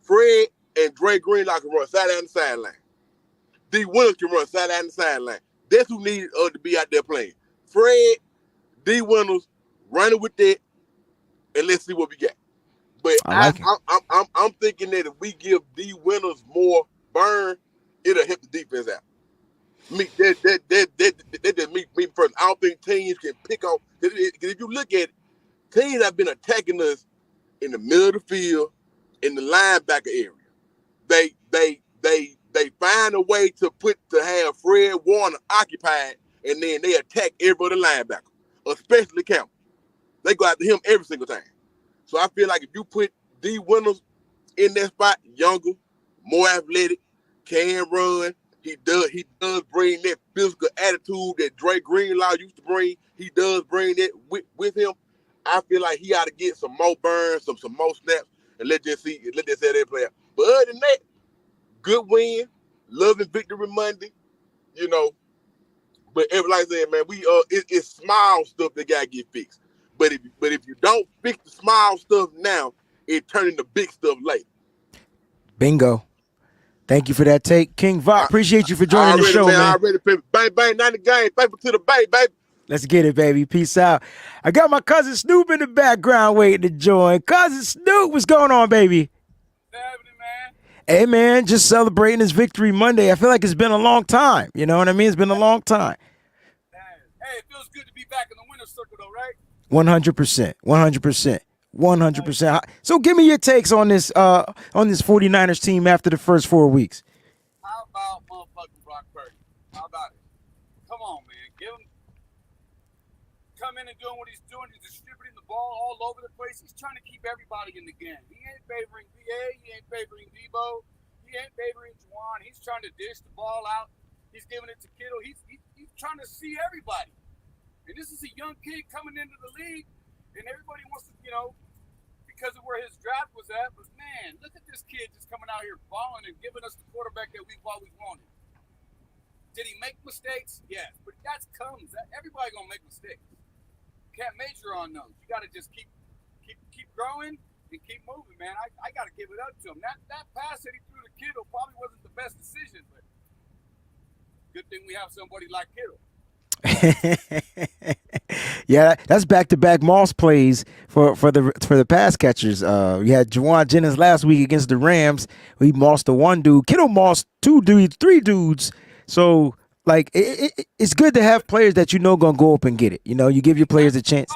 Fred and Dre Greenlock can run sideline to sideline. D. Winters can run sideline to sideline. That's who needed to be out there playing. Fred, D. Winters, running with that, and let's see what we got. But I'm thinking that if we give D. Winters more burn, it'll help the defense out. That just me first. I don't think teams can pick on. Because if you look at it, teams have been attacking us in the middle of the field, in the linebacker area. They find a way to have Fred Warner occupied, and then they attack every other linebacker, especially Campbell. They go after him every single time. So I feel like if you put D. Winners in that spot, younger, more athletic, can run. He does bring that physical attitude that Dre Greenlaw used to bring. He does bring that with him. I feel like he ought to get some more burns, some more snaps, and let this see that play out. But other than that, good win, loving victory Monday, you know. But like I said, man, it's small stuff that gotta get fixed. But if you don't fix the small stuff now, it turn into big stuff later. Bingo. Thank you for that take. King Vop, appreciate you for joining the show, man. I already bang, bang, 90 game. Faithful to the bay, baby. Let's get it, baby. Peace out. I got my cousin Snoop in the background waiting to join. Cousin Snoop, what's going on, baby? What's happening, man? Hey, man, just celebrating this Victory Monday. I feel like it's been a long time. You know what I mean? It's been a long time. Hey, it feels good to be back in the winner's circle, though, right? 100%. 100%. 100%. So give me your takes on this 49ers team after the first 4 weeks. How about motherfucking Brock Purdy? How about it? Come on, man. Come in and doing what he's doing. He's distributing the ball all over the place. He's trying to keep everybody in the game. He ain't favoring VA. He ain't favoring Debo. He ain't favoring Juwan. He's trying to dish the ball out. He's giving it to Kittle. He's trying to see everybody. And this is a young kid coming into the league, and everybody wants to, because of where his draft was at. But, man, look at this kid just coming out here balling and giving us the quarterback that we've always wanted. Did he make mistakes? Yes. But everybody going to make mistakes. Can't major on those. You got to just keep growing and keep moving, man. I got to give it up to him. That pass that he threw to Kittle probably wasn't the best decision, but good thing we have somebody like Kittle. Yeah, that's back-to-back Moss plays for the pass catchers. You had Juwan Jennings last week against the Rams. He mossed the one dude. Kittle mossed two dudes, three dudes. So, like, it's good to have players that gonna go up and get it. You give your players a chance.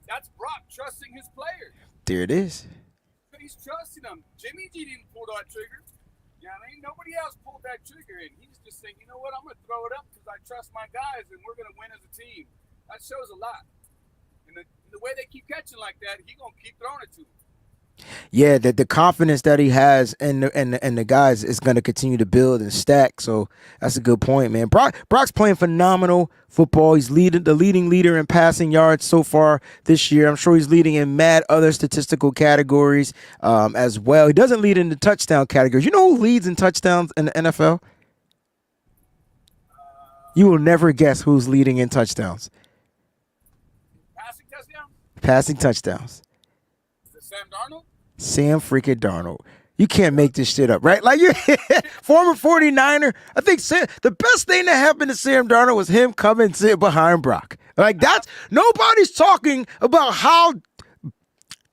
That's Brock trusting his players. There it is. He's trusting them. Jimmy G didn't pull that trigger. You know what I mean? Nobody else pulled that trigger, and he's just saying, you know what, I'm going to throw it up because I trust my guys, and we're going to win as a team. That shows a lot. And the way they keep catching like that, he's going to keep throwing it to them. Yeah, the confidence that he has and the guys is going to continue to build and stack. So that's a good point, man. Brock's playing phenomenal football. He's the leading leader in passing yards so far this year. I'm sure he's leading in mad other statistical categories as well. He doesn't lead in the touchdown categories. You know who leads in touchdowns in the NFL? You will never guess who's leading in touchdowns. Passing touchdowns? Passing touchdowns. Is it Sam Darnold? Sam freaking Darnold. You can't make this shit up, right? Like, you're former 49er. I think the best thing that happened to Sam Darnold was him coming and sit behind Brock. Like, nobody's talking about how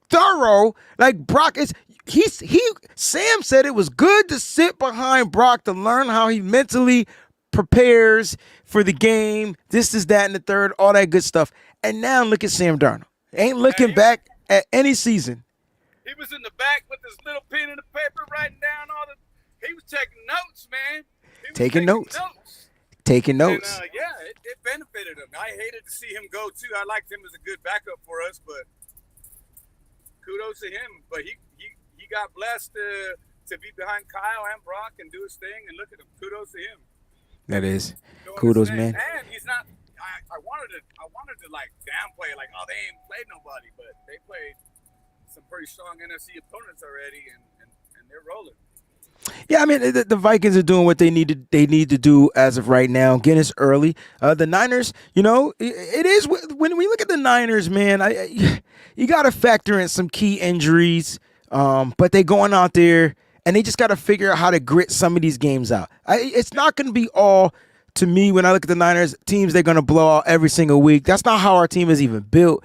thorough, like, Brock is. Sam said it was good to sit behind Brock to learn how he mentally prepares for the game. This is that and the third, all that good stuff. And now look at Sam Darnold. Ain't looking back at any season. He was in the back with his little pen and the paper, writing down he was taking notes, man. Taking notes. Taking notes. And, it benefited him. I hated to see him go, too. I liked him as a good backup for us, but kudos to him. But he got blessed to be behind Kyle and Brock and do his thing, and look at him. Kudos to him. That is. Kudos, man. And he's not – I wanted to, like, downplay, like, oh, they ain't played nobody, but they played – some pretty strong NFC opponents already, and they're rolling. Yeah, I mean, the Vikings are doing what they need to do as of right now. Getting us early. The Niners, it is when we look at the Niners, man. You got to factor in some key injuries, but they going out there and they just got to figure out how to grit some of these games out. It's not going to be all. To me, when I look at the Niners, teams they're going to blow out every single week. That's not how our team is even built.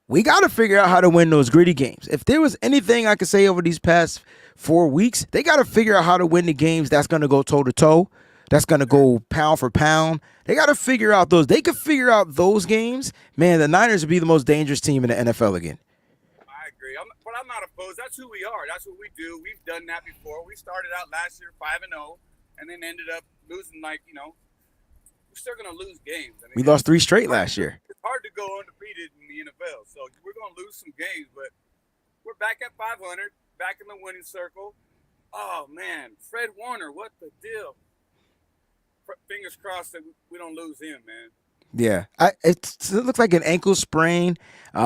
We got to figure out how to win those gritty games. If there was anything I could say over these past 4 weeks, they got to figure out how to win the games that's going to go toe-to-toe, that's going to go pound for pound. They got to figure out those. They could figure out those games. Man, the Niners would be the most dangerous team in the NFL again. I agree. But I'm not opposed. That's who we are. That's what we do. We've done that before. We started out last year 5-0 and then ended up losing, we're still going to lose games. I mean, we lost 3 straight last year. It's hard to go undefeated in the NFL, so we're going to lose some games, but we're back at 500, back in the winning circle. Oh man, Fred Warner, what the deal? Fingers crossed that we don't lose him, man. Yeah, it looks like an ankle sprain.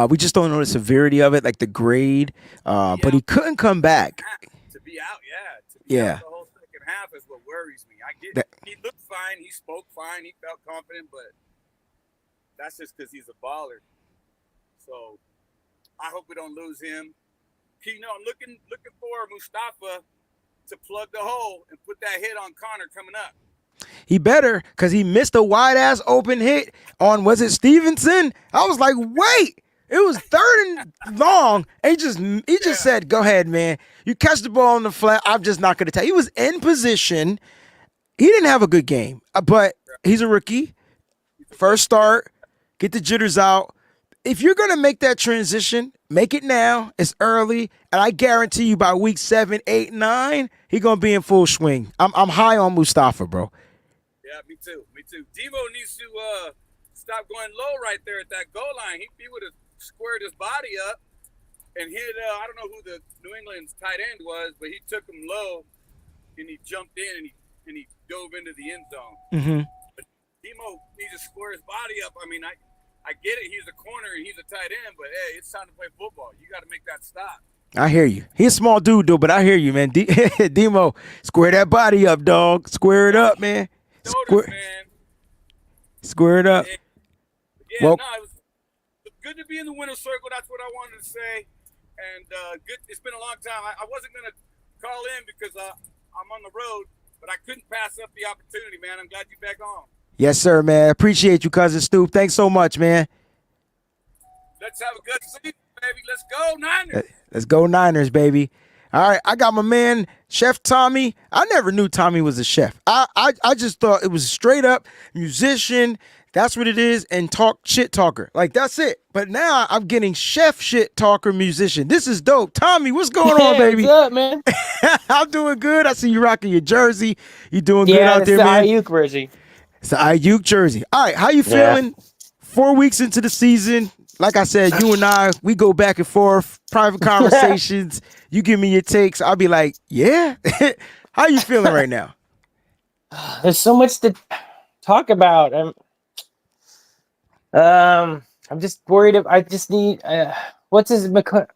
We just don't know the severity of it, like the grade. But he couldn't come back. To be out, yeah, to be Yeah. out the whole second half is what worries me. I get That- he looked fine, he spoke fine, he felt confident, but that's just because he's a baller. So I hope we don't lose him. I'm looking for Mustafa to plug the hole and put that hit on Connor coming up. He better, because he missed a wide ass open hit on, was it Stevenson? I was like, wait, it was third and long. And he just said, go ahead, man. You catch the ball on the flat. I'm just not going to tell. He was in position. He didn't have a good game, but he's a rookie. First start, get the jitters out. If you're going to make that transition, make it now. It's early. And I guarantee you by week 7, 8, 9, he's going to be in full swing. I'm high on Mustafa, bro. Yeah, me too. Devo needs to stop going low right there at that goal line. He would have squared his body up and hit, I don't know who the New England's tight end was, but he took him low and he jumped in and he dove into the end zone. Mm-hmm. But Demo needs to square his body up. I mean, I get it. He's a corner and he's a tight end, but hey, it's time to play football. You got to make that stop. I hear you. He's a small dude, though, but I hear you, man. Demo, square that body up, dog. Square it up, man. Square it up. Yeah, well, no, it was good to be in the winner's circle. That's what I wanted to say. And good. It's been a long time. I wasn't going to call in because I'm on the road, but I couldn't pass up the opportunity, man. I'm glad you're back on. Yes, sir, man. Appreciate you, Cousin Stoop. Thanks so much, man. Let's have a good season, baby. Let's go, Niners. Let's go, Niners, baby. All right, I got my man, Chef Tommy. I never knew Tommy was a chef. I just thought it was straight up musician. That's what it is, and shit talker. Like, that's it. But now I'm getting chef shit talker musician. This is dope. Tommy, what's going on, baby? What's up, man? I'm doing good. I see you rocking your jersey. You doing good out there, man? Yeah, it's the Ayuk jersey. It's the Ayuk jersey. All right, how you feeling? 4 weeks into the season. Like I said, you and I, we go back and forth, private conversations. You give me your takes. I'll be like, yeah. How you feeling right now? There's so much to talk about. I'm just worried. I just need what's his McColton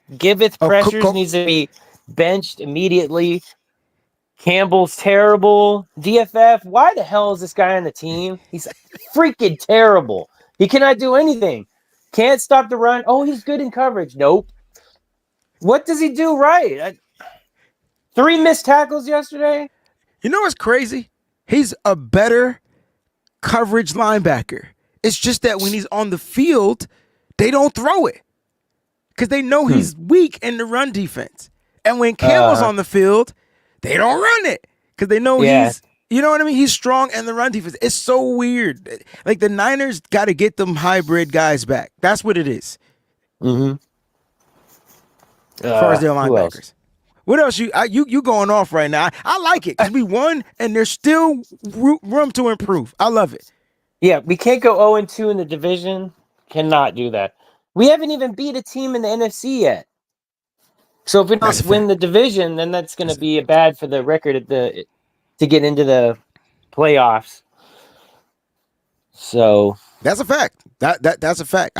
McGiveth pressures needs to be benched immediately. Campbell's terrible. DFF. Why the hell is this guy on the team? He's freaking terrible. He cannot do anything. Can't stop the run. Oh, he's good in coverage. Nope. What does he do right? 3 missed tackles yesterday. You know what's crazy? He's a better coverage linebacker. It's just that when he's on the field, they don't throw it because they know he's weak in the run defense. And when Campbell's on the field, they don't run it because they know he's, you know what I mean? He's strong in the run defense. It's so weird. Like, the Niners got to get them hybrid guys back. That's what it is. Mm-hmm. As far as their linebackers. What else? You going off right now? I like it because we won and there's still room to improve. I love it. Yeah, we can't go 0-2 in the division. Cannot do that. We haven't even beat a team in the NFC yet. So if we don't win the division, then that's going to be bad for the record to get into the playoffs. So that's a fact. That's a fact.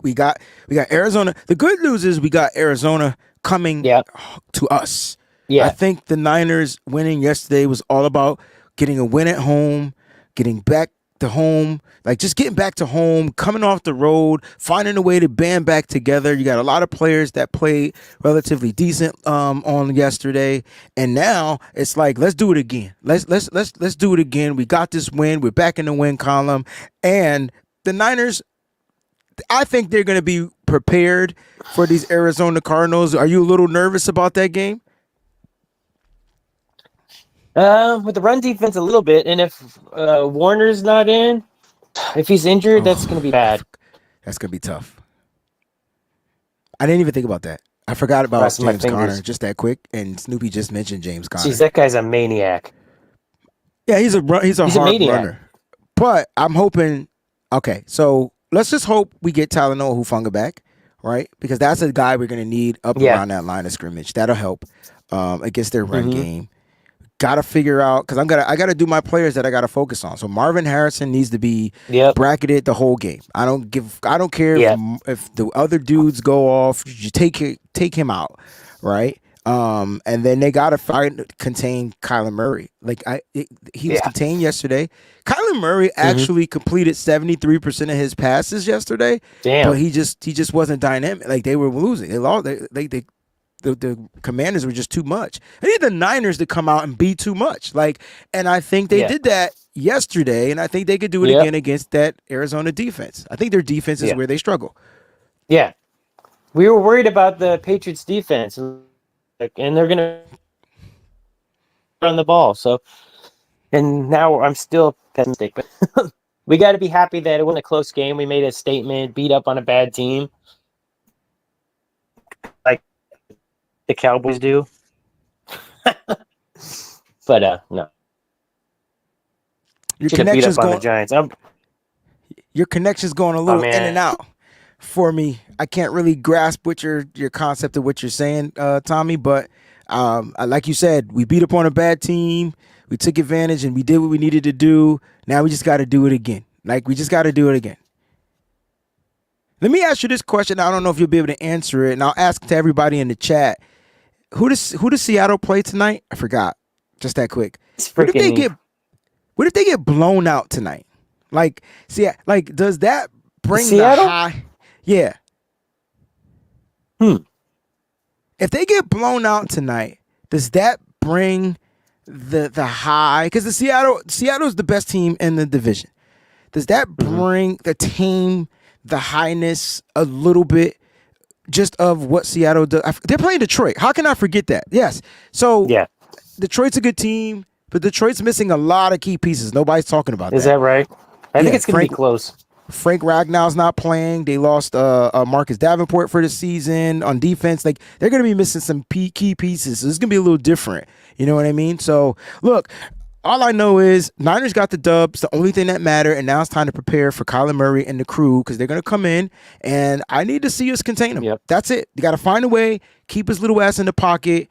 We got Arizona. The good news is we got Arizona coming to us. Yeah. I think the Niners winning yesterday was all about getting a win at home, getting back to home, like just getting back to home, coming off the road, finding a way to band back together. You got a lot of players that played relatively decent on yesterday, and now it's like, let's do it again. Let's do it again. We got this win. We're back in the win column, and the Niners, I think they're going to be prepared for these Arizona Cardinals. Are you a little nervous about that game? With the run defense a little bit, and if Warner's not in, if he's injured, that's going to be bad. That's going to be tough. I didn't even think about that. I forgot about James Conner just that quick, and Snoopy just mentioned James Conner. Jeez, that guy's a maniac. Yeah, he's a hard runner. But I'm hoping. Okay, so let's just hope we get Talanoa Hufanga back. right? Because that's a guy we're going to need up Yeah. around that line of scrimmage. That'll help against their run Mhm. game. Got to figure out because I gotta do my players that I gotta focus on. So Marvin Harrison needs to be Yep. bracketed the whole game. I don't care Yep. if the other dudes go off. You take him out, right? And then they gotta contain Kyler Murray. Like he was Yeah. contained yesterday. Kyler Murray actually completed 73% of his passes yesterday, Damn. but he just wasn't dynamic. Like they were losing. They lost. The Commanders were just too much. I need the Niners to come out and be too much. And I think they did that yesterday, and I think they could do it again against that Arizona defense. I think their defense is where they struggle. Yeah. We were worried about the Patriots defense, and they're going to run the ball. So, and now I'm still pessimistic, but we got to be happy that it wasn't a close game. We made a statement, beat up on a bad team, like the Cowboys do. But no. Your Should have beat connection's up on the going. Giants. Your connection's going a little in man. and out for me. I can't really grasp what your concept of what you're saying, Tommy. But like you said, we beat up on a bad team. We took advantage and we did what we needed to do. Now we just got to do it again. We just got to do it again. Let me ask you this question. I don't know if you'll be able to answer it, and I'll ask to everybody in the chat. Who does Seattle play tonight? I forgot. Just that quick. What if they get blown out tonight? Does that bring Seattle? the high? Yeah. If they get blown out tonight, does that bring the high? Because Seattle's the best team in the division. Does that bring the team the highness a little bit just of what Seattle does? They're playing Detroit. How can I forget that? Yes. So Detroit's a good team, but Detroit's missing a lot of key pieces. Nobody's talking about that. Is that right? I think it's going to be close. Frank Ragnow's not playing. They lost Marcus Davenport for the season on defense. They're going to be missing some key pieces. So it's going to be a little different. You know what I mean? So, look, all I know is Niners got the dubs, the only thing that matter, and now it's time to prepare for Kyler Murray and the crew because they're going to come in, and I need to see us contain them. Yep. That's it. You got to find a way, keep his little ass in the pocket,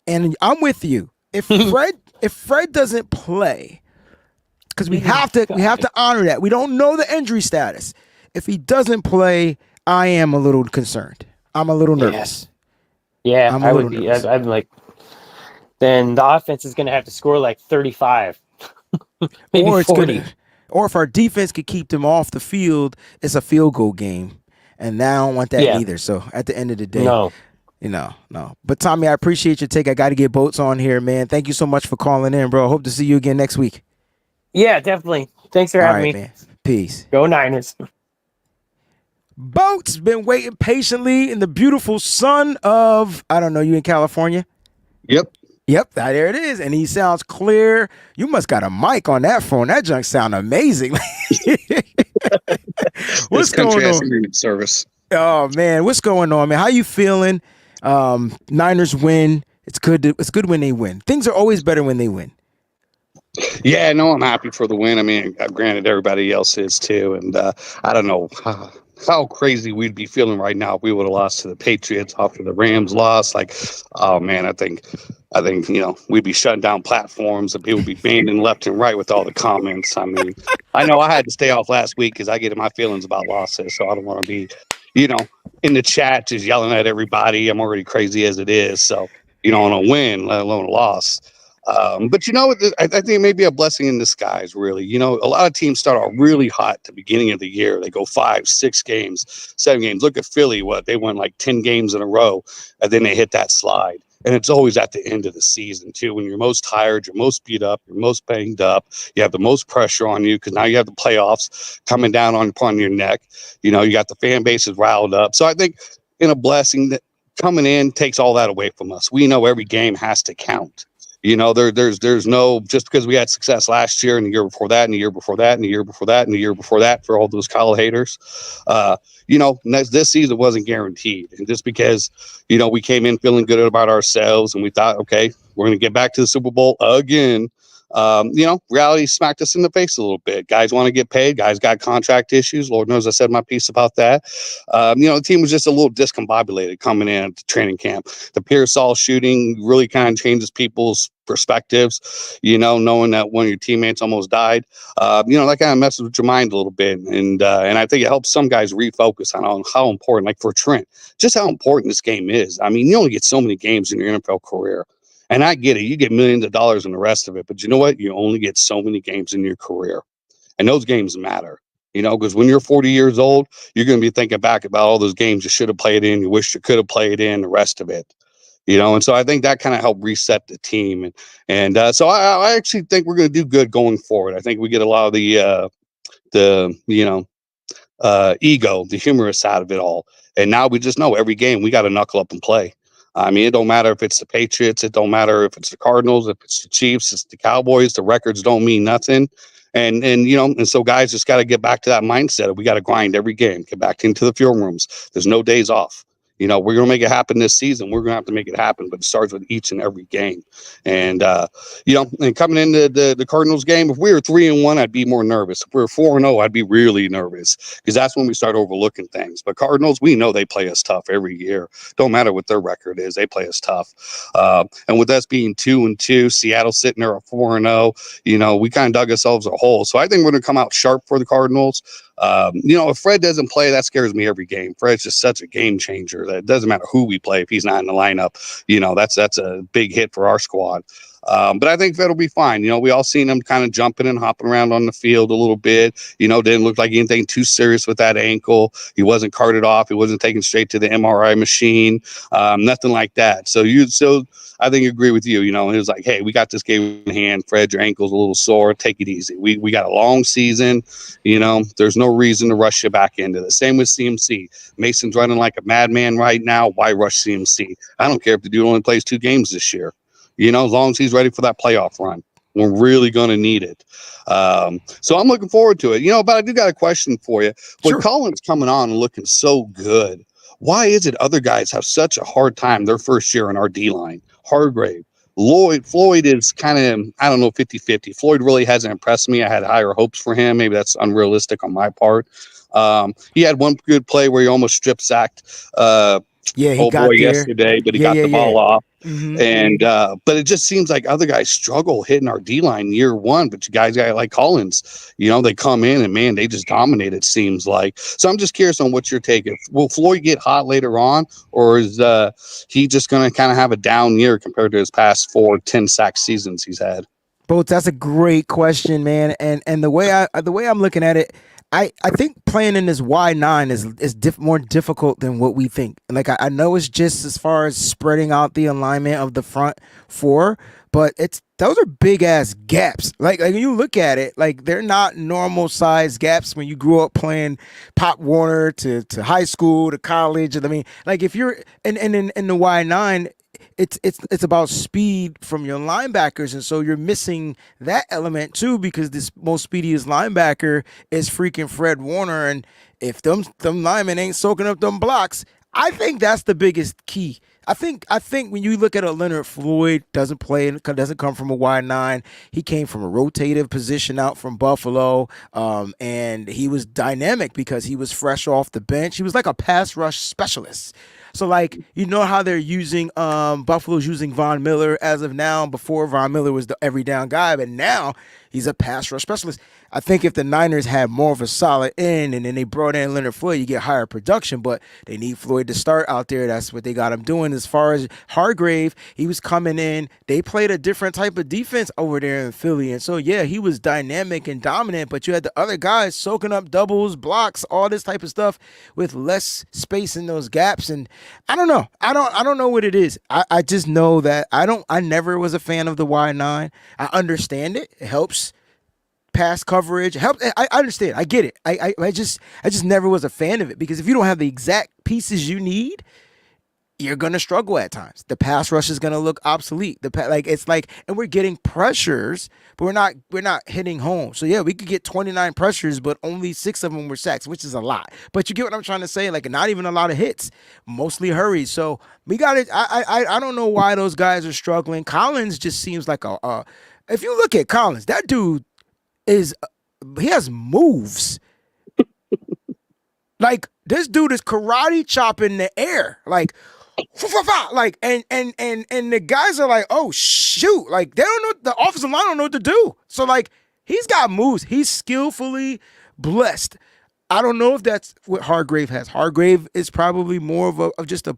and I'm with you. If Fred doesn't play, because we have to honor that. We don't know the injury status. If he doesn't play, I am a little concerned. I'm a little nervous. Yeah, I would be. I'm like, then the offense is going to have to score like 35, maybe 40. Or if our defense could keep them off the field, it's a field goal game, and I don't want that either. So at the end of the day, no. But Tommy, I appreciate your take. I got to get Boats on here, man. Thank you so much for calling in, bro. Hope to see you again next week. Yeah, definitely. Thanks for having me. Man. Peace. Go Niners. Boats been waiting patiently in the beautiful sun of, I don't know, you in California? Yep, there it is. And he sounds clear. You must got a mic on that phone. That junk sound amazing. What's going on? Service. Oh man, what's going on, man? How you feeling? Niners win. It's good when they win. Things are always better when they win. Yeah, no, I'm happy for the win. I mean, granted, everybody else is too. And I don't know how crazy we'd be feeling right now if we would have lost to the Patriots after the Rams lost. Oh man, I think we'd be shutting down platforms and people would be banning left and right with all the comments. I mean, I know I had to stay off last week because I get in my feelings about losses, so I don't want to be, in the chat just yelling at everybody. I'm already crazy as it is, so on a win, let alone a loss. But I think it may be a blessing in disguise, really. A lot of teams start out really hot at the beginning of the year. They go 5, 6 games, 7 games. Look at Philly. They won like 10 games in a row, and then they hit that slide. And it's always at the end of the season, too, when you're most tired, you're most beat up, you're most banged up, you have the most pressure on you because now you have the playoffs coming down upon your neck. You got the fan base is riled up. So I think in a blessing that coming in takes all that away from us. We know every game has to count. There's no, just because we had success last year and the year before that and the year before that and the year before that and the year before that for all those Kyle haters, this season wasn't guaranteed. And just because, we came in feeling good about ourselves and we thought, okay, we're going to get back to the Super Bowl again. reality smacked us in the face a little bit. Guys want to get paid. Guys got contract issues. Lord knows I said my piece about that. The team was just a little discombobulated coming in at the training camp. The Pearsall shooting really kind of changes people's perspectives, knowing that one of your teammates almost died. That kind of messes with your mind a little bit. And I think it helps some guys refocus on how important, like for Trent, just how important this game is. I mean, you only get so many games in your NFL career. And I get it. You get millions of dollars in the rest of it. But you know what? You only get so many games in your career. And those games matter, because when you're 40 years old, you're going to be thinking back about all those games you should have played in, you wish you could have played in, the rest of it. And so I think that kind of helped reset the team. And so I actually think we're going to do good going forward. I think we get a lot of the ego, the humorous side of it all. And now we just know every game we got to knuckle up and play. I mean, it don't matter if it's the Patriots. It don't matter if it's the Cardinals, if it's the Chiefs, it's the Cowboys. The records don't mean nothing. And so guys just got to get back to that mindset. We got to grind every game, get back into the film rooms. There's no days off. We're going to make it happen this season. We're going to have to make it happen, but it starts with each and every game. And, and coming into the Cardinals game, if we were 3-1, I'd be more nervous. If we were 4-0, I'd be really nervous because that's when we start overlooking things. But Cardinals, we know they play us tough every year. Don't matter what their record is. They play us tough. And with us being 2-2, Seattle sitting there at 4-0, we kind of dug ourselves a hole. So I think we're going to come out sharp for the Cardinals. If Fred doesn't play, that scares me every game. Fred's just such a game changer that it doesn't matter who we play. If he's not in the lineup, that's a big hit for our squad. But I think Fred will be fine. We all seen him kind of jumping and hopping around on the field a little bit. Didn't look like anything too serious with that ankle. He wasn't carted off. He wasn't taken straight to the MRI machine. Nothing like that. So I think I agree with you. It was like, hey, we got this game in hand. Fred, your ankle's a little sore. Take it easy. We got a long season. There's no reason to rush you back into the same with CMC. Mason's running like a madman right now. Why rush CMC? I don't care if the dude only plays 2 games this year. As long as he's ready for that playoff run, we're really going to need it. So I'm looking forward to it. But I do got a question for you. With Collins coming on and looking so good, why is it other guys have such a hard time their first year in our D-line? Hargrave, Floyd is kind of, I don't know, 50-50. Floyd really hasn't impressed me. I had higher hopes for him. Maybe that's unrealistic on my part. He had one good play where he almost strip sacked he got there yesterday, but he got the ball off. Mm-hmm. And but it just seems like other guys struggle hitting our D-line year one. But you guys got like Collins, they come in and man, they just dominate, it seems like. So I'm just curious on what your take. Will Floyd get hot later on, or is he just going to kind of have a down year compared to his past 4 10-sack seasons he's had? Both, that's a great question, man. And the way I'm looking at it, I think playing in this Y9 is more difficult than what we think. Like I know it's just as far as spreading out the alignment of the front 4, but those are big ass gaps. Like when you look at it, like they're not normal size gaps when you grew up playing Pop Warner to high school to college. I mean, like if you're in the Y9. It's about speed from your linebackers, and so you're missing that element too because this most speediest linebacker is freaking Fred Warner, and if them linemen ain't soaking up them blocks, I think that's the biggest key. I think when you look at a Leonard Floyd, doesn't come from a Y9. He came from a rotative position out from Buffalo, and he was dynamic because he was fresh off the bench. He was like a pass rush specialist. So like, how they're using, Buffalo's using Von Miller as of now. Before, Von Miller was the every down guy, but now he's a pass rush specialist. I think if the Niners had more of a solid end and then they brought in Leonard Floyd, you get higher production, but they need Floyd to start out there. That's what they got him doing. As far as Hargrave, he was coming in. They played a different type of defense over there in Philly. And so, yeah, he was dynamic and dominant, but you had the other guys soaking up doubles, blocks, all this type of stuff with less space in those gaps. And I don't know. I don't know what it is. I just know that I never was a fan of the Y9. I understand it. It helps pass coverage. I understand. I get it. I just never was a fan of it because if you don't have the exact pieces you need, you're gonna struggle at times. The pass rush is gonna look obsolete. And we're getting pressures, but we're not hitting home. So yeah, we could get 29 pressures, but only 6 of them were sacks, which is a lot. But you get what I'm trying to say? Like not even a lot of hits, mostly hurries. So we got it. I don't know why those guys are struggling. Collins just seems like If you look at Collins, that dude he has moves. Like this dude is karate chopping the air. Like like and the guys are like, oh shoot, like they don't know, the offensive line don't know what to do. So like he's got moves. He's skillfully blessed. I don't know if that's what Hargrave has. Hargrave is probably more of just a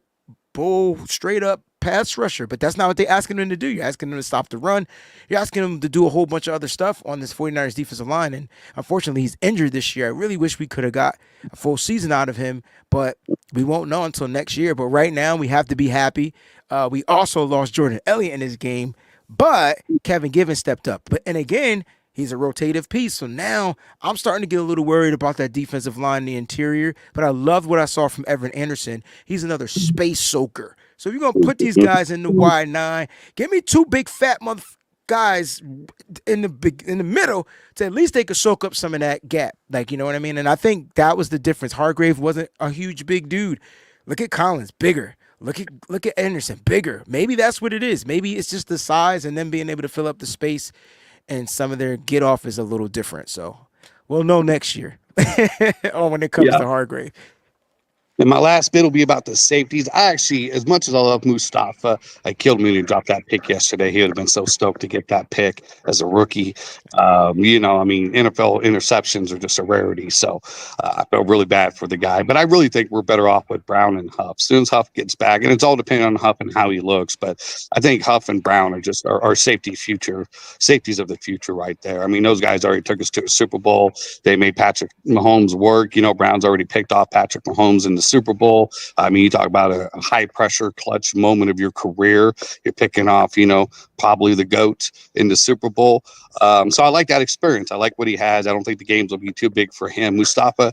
bull straight up pass rusher, but that's not what they're asking him to do. You're asking him to stop the run. You're asking him to do a whole bunch of other stuff on this 49ers defensive line. And unfortunately, he's injured this year. I really wish we could have got a full season out of him, but we won't know until next year. But right now, we have to be happy. We also lost Jordan Elliott in this game, but Kevin Givens stepped up. And again, he's a rotative piece. So now I'm starting to get a little worried about that defensive line in the interior. But I love what I saw from Evan Anderson. He's another space soaker. So if you're going to put these guys in the wide nine, give me two big fat guys in the middle to at least they could soak up some of that gap. Like, you know what I mean? And I think that was the difference. Hargrave wasn't a huge big dude. Look at Collins, bigger. Look at Anderson, bigger. Maybe that's what it is. Maybe it's just the size and then being able to fill up the space, and some of their get off is a little different. So we'll know next year when it comes to Hargrave. And my last bit will be about the safeties. I actually, as much as I love Mustafa, I killed me when he dropped that pick yesterday. He would have been so stoked to get that pick as a rookie. NFL interceptions are just a rarity. So I felt really bad for the guy. But I really think we're better off with Brown and Huff. As soon as Huff gets back, and it's all depending on Huff and how he looks, but I think Huff and Brown are just our safeties of the future right there. I mean, those guys already took us to a Super Bowl. They made Patrick Mahomes work. Brown's already picked off Patrick Mahomes in the Super Bowl. I mean, you talk about a high pressure clutch moment of your career. You're picking off, probably the GOAT in the Super Bowl. So I like that experience. I like what he has. I don't think the games will be too big for him. Mustafa,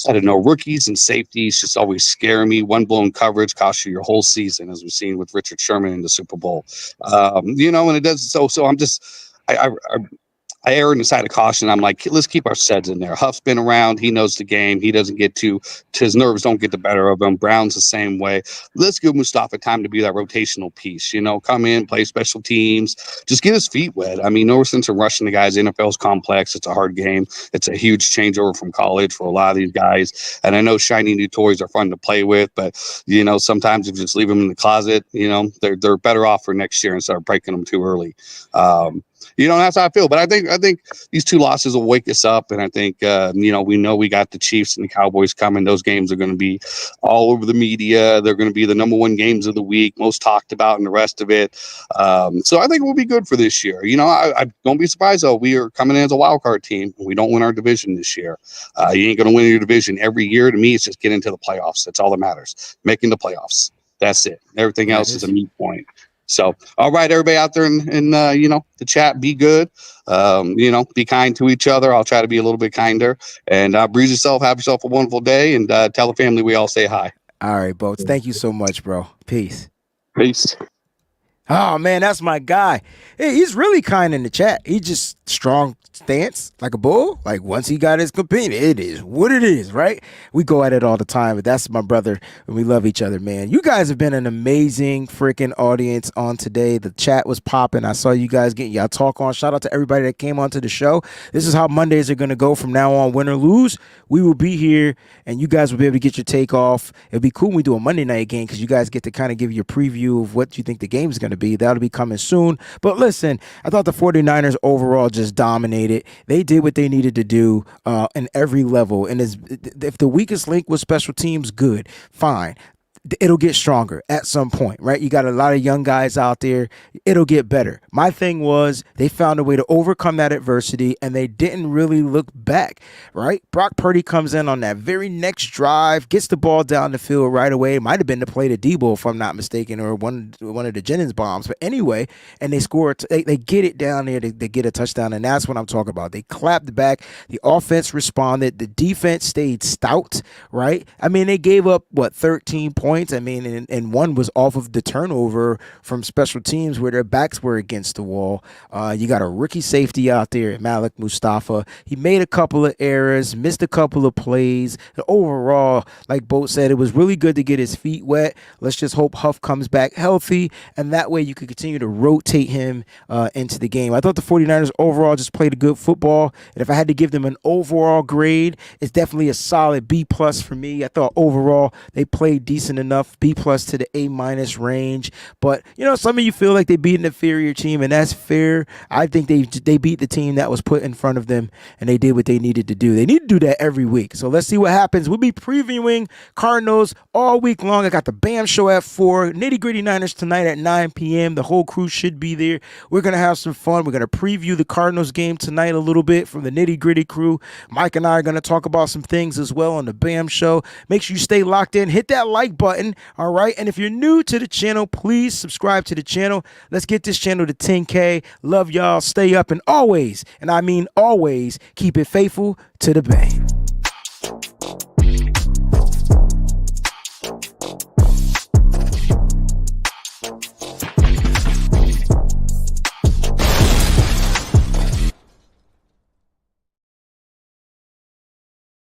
I don't know, rookies and safeties just always scare me. One blown coverage costs you your whole season, as we've seen with Richard Sherman in the Super Bowl. And it does. So I'm just, I err on the side of caution. I'm like, let's keep our studs in there. Huff's been around. He knows the game. He doesn't get his nerves don't get the better of him. Brown's the same way. Let's give Mustafa time to be that rotational piece. Come in, play special teams, just get his feet wet. I mean, no sense in rushing the guys. NFL's complex. It's a hard game. It's a huge changeover from college for a lot of these guys. And I know shiny new toys are fun to play with, but sometimes if you just leave them in the closet, they're better off for next year and start breaking them too early. That's how I feel. But I think these two losses will wake us up. And I think, we know we got the Chiefs and the Cowboys coming. Those games are going to be all over the media. They're going to be the number one games of the week, most talked about, and the rest of it. So I think we'll be good for this year. I don't be surprised, though. We are coming in as a wild card team. We don't win our division this year. You ain't going to win your division every year. To me, it's just getting to the playoffs. That's all that matters. Making the playoffs. That's it. Everything else is a moot point. So, all right, everybody out there in the chat, be good. Be kind to each other. I'll try to be a little bit kinder. And breeze yourself. Have yourself a wonderful day. And tell the family we all say hi. All right, Boats. Thank you so much, bro. Peace. Peace. Oh, man, that's my guy. Hey, he's really kind in the chat. He just strong stance like a bull. Like once he got his companion, it is what it is, right? We go at it all the time, but that's my brother and we love each other, man. You guys have been an amazing freaking audience on today. The chat was popping. I saw you guys getting y'all talk on. Shout out to everybody that came onto the show. This is how Mondays are going to go from now on. Win or lose, we will be here and you guys will be able to get your take off. It'll be cool when we do a Monday night game because you guys get to kind of give you a preview of what you think the game is going to be. That'll be coming soon. But listen, I thought the 49ers overall just dominated. They did what they needed to do in every level. And if the weakest link was special teams, good, fine. It'll get stronger at some point, right? You got a lot of young guys out there. It'll get better. My thing was they found a way to overcome that adversity and they didn't really look back, right? Brock Purdy comes in on that very next drive, gets the ball down the field right away. It might have been the play to Debo, if I'm not mistaken, or one of the Jennings bombs. But anyway, and they score. They get it down there. They get a touchdown, and that's what I'm talking about. They clapped back. The offense responded. The defense stayed stout, right? I mean, they gave up, 13 points? points. I mean, and one was off of the turnover from special teams where their backs were against the wall. You got a rookie safety out there, Malik Mustafa. He made a couple of errors, missed a couple of plays. Overall, like Boat said, it was really good to get his feet wet. Let's just hope Huff comes back healthy, and that way you could continue to rotate him into the game. I thought the 49ers overall just played a good football, and if I had to give them an overall grade, it's definitely a solid B+ for me. I thought overall they played decent enough, B+ to the A- range. But, you know, some of you feel like they beat an inferior team, and that's fair. I think they beat the team that was put in front of them, and they did what they needed to do. They need to do that every week. So let's see what happens. We'll be previewing Cardinals all week long. I got the BAM show at 4, Nitty Gritty Niners tonight at 9 p.m. The whole crew should be there. We're going to have some fun. We're going to preview the Cardinals game tonight a little bit from the Nitty Gritty crew. Mike and I are going to talk about some things as well on the BAM show. Make sure you stay locked in. Hit that like button, all right? And if you're new to the channel, please subscribe to the channel. Let's get this channel to 10K. Love y'all. Stay up and always, and I mean always, keep it faithful to the Bay.